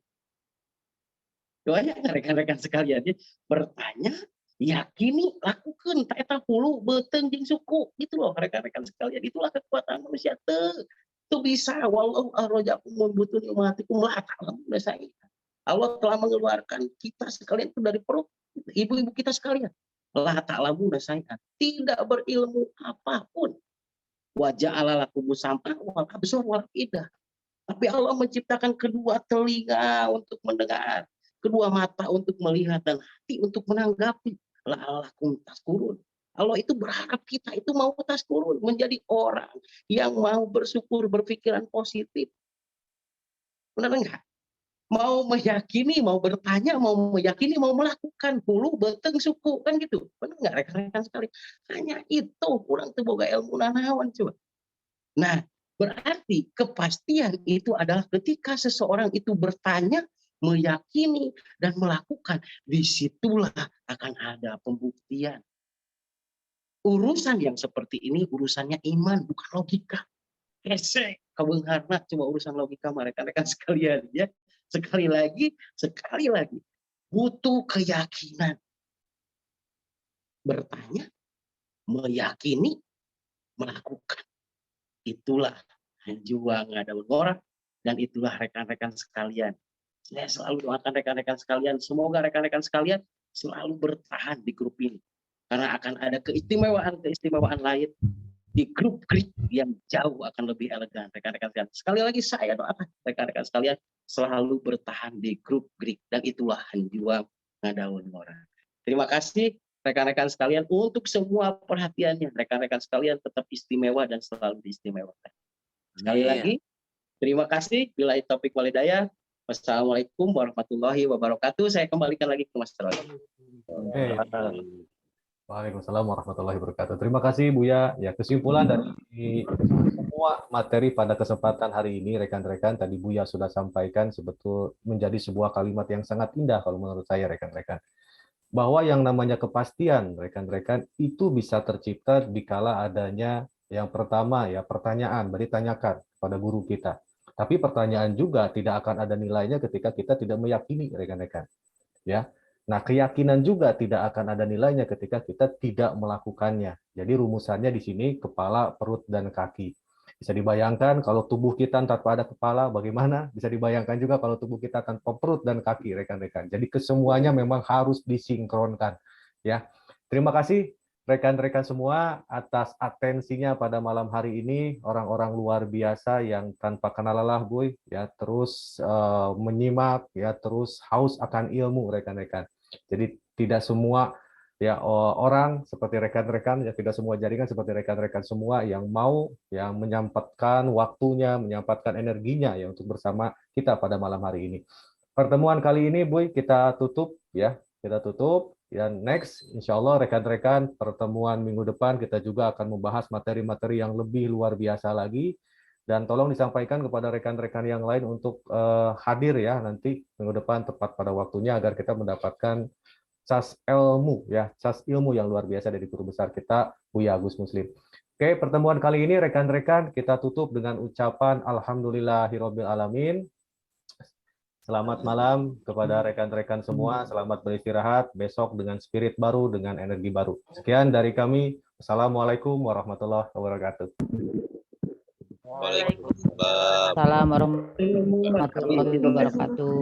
A: Doanya rekan-rekan sekalian bertanya, yakini, lakukan, tak eta hulu beuteung jeung suku gitu loh rekan-rekan sekalian. Itulah kekuatan manusia itu bisa wallahu akhrajakum min butuni ummahatikum la ta'lamun syai'an. Allah telah mengeluarkan kita sekalian itu dari perut ibu-ibu kita sekalian. La ta'lamun syai'an. Tidak berilmu apapun. Wa ja'ala lakumus sam'a wal absar wal afidah. Tapi Allah menciptakan kedua telinga untuk mendengar, kedua mata untuk melihat, dan hati untuk menanggapi. La'allakum tashkurun. Allah itu berharap kita itu mau tashkurun, menjadi orang yang mau bersyukur, berpikiran positif. Benar enggak? Mau meyakini, mau bertanya, mau meyakini, mau melakukan, hulu beteng suku, kan gitu. Benar enggak rekan-rekan sekali? Hanya itu, kurang teu boga ilmu nanaon coba. Nah, berarti kepastian itu adalah ketika seseorang itu bertanya, meyakini, dan melakukan. Disitulah akan ada pembuktian. Urusan yang seperti ini urusannya iman, bukan logika. Kesek, kabeungharna coba urusan logika rekan-rekan sekalian ya. Sekali lagi, butuh keyakinan. Bertanya, meyakini, melakukan. Itulah anjuang ngadaun ngora Dan itulah rekan-rekan sekalian. Saya selalu doakan rekan-rekan sekalian, semoga rekan-rekan sekalian selalu bertahan di grup ini. Karena akan ada keistimewaan lain di grup yang jauh akan lebih elegan, rekan-rekan sekalian. Sekali lagi saya doakan rekan-rekan sekalian selalu bertahan di grup dan itulah Hanjuang Ngadaun Ngora. Terima kasih rekan-rekan sekalian untuk semua perhatiannya. Rekan-rekan sekalian tetap istimewa dan selalu diistimewakan. Sekali lagi, terima kasih. Bila topik walidaya. Wassalamualaikum warahmatullahi wabarakatuh. Saya kembalikan lagi ke Mas Roy.
B: Waalaikumsalam warahmatullahi wabarakatuh. Terima kasih Buya. Ya, kesimpulan dari semua materi pada kesempatan hari ini, rekan-rekan, tadi Buya sudah sampaikan menjadi sebuah kalimat yang sangat indah kalau menurut saya, rekan-rekan. Bahwa yang namanya kepastian, rekan-rekan, itu bisa tercipta dikala adanya yang pertama ya pertanyaan, ditanyakan pada guru kita. Tapi pertanyaan juga tidak akan ada nilainya ketika kita tidak meyakini, rekan-rekan. Ya. Nah, keyakinan juga tidak akan ada nilainya ketika kita tidak melakukannya. Jadi rumusannya di sini kepala, perut, dan kaki. Bisa dibayangkan kalau tubuh kita tanpa ada kepala, bagaimana? Bisa dibayangkan juga kalau tubuh kita tanpa perut dan kaki, rekan-rekan. Jadi kesemuanya memang harus disinkronkan. Ya, terima kasih rekan-rekan semua atas atensinya pada malam hari ini, orang-orang luar biasa yang tanpa kenal lelah, Boy, ya terus menyimak, ya terus haus akan ilmu, rekan-rekan. Jadi tidak semua ya orang seperti rekan-rekan, ya tidak semua jaringan seperti rekan-rekan semua yang mau yang menyempatkan waktunya, menyempatkan energinya ya untuk bersama kita pada malam hari ini. Pertemuan kali ini, Boy, kita tutup ya, kita tutup. Ya, next, insya Allah rekan-rekan pertemuan minggu depan kita juga akan membahas materi-materi yang lebih luar biasa lagi. Dan tolong disampaikan kepada rekan-rekan yang lain untuk hadir ya nanti minggu depan tepat pada waktunya agar kita mendapatkan cas ilmu ya, cas ilmu yang luar biasa dari guru besar kita Buya Agus Muslim. Oke, pertemuan kali ini rekan-rekan kita tutup dengan ucapan alhamdulillahirabbil alamin. Selamat malam kepada rekan-rekan semua. Selamat beristirahat. Besok dengan spirit baru, dengan energi baru. Sekian dari kami. Assalamualaikum warahmatullahi wabarakatuh.
D: Waalaikumsalam warahmatullahi wabarakatuh.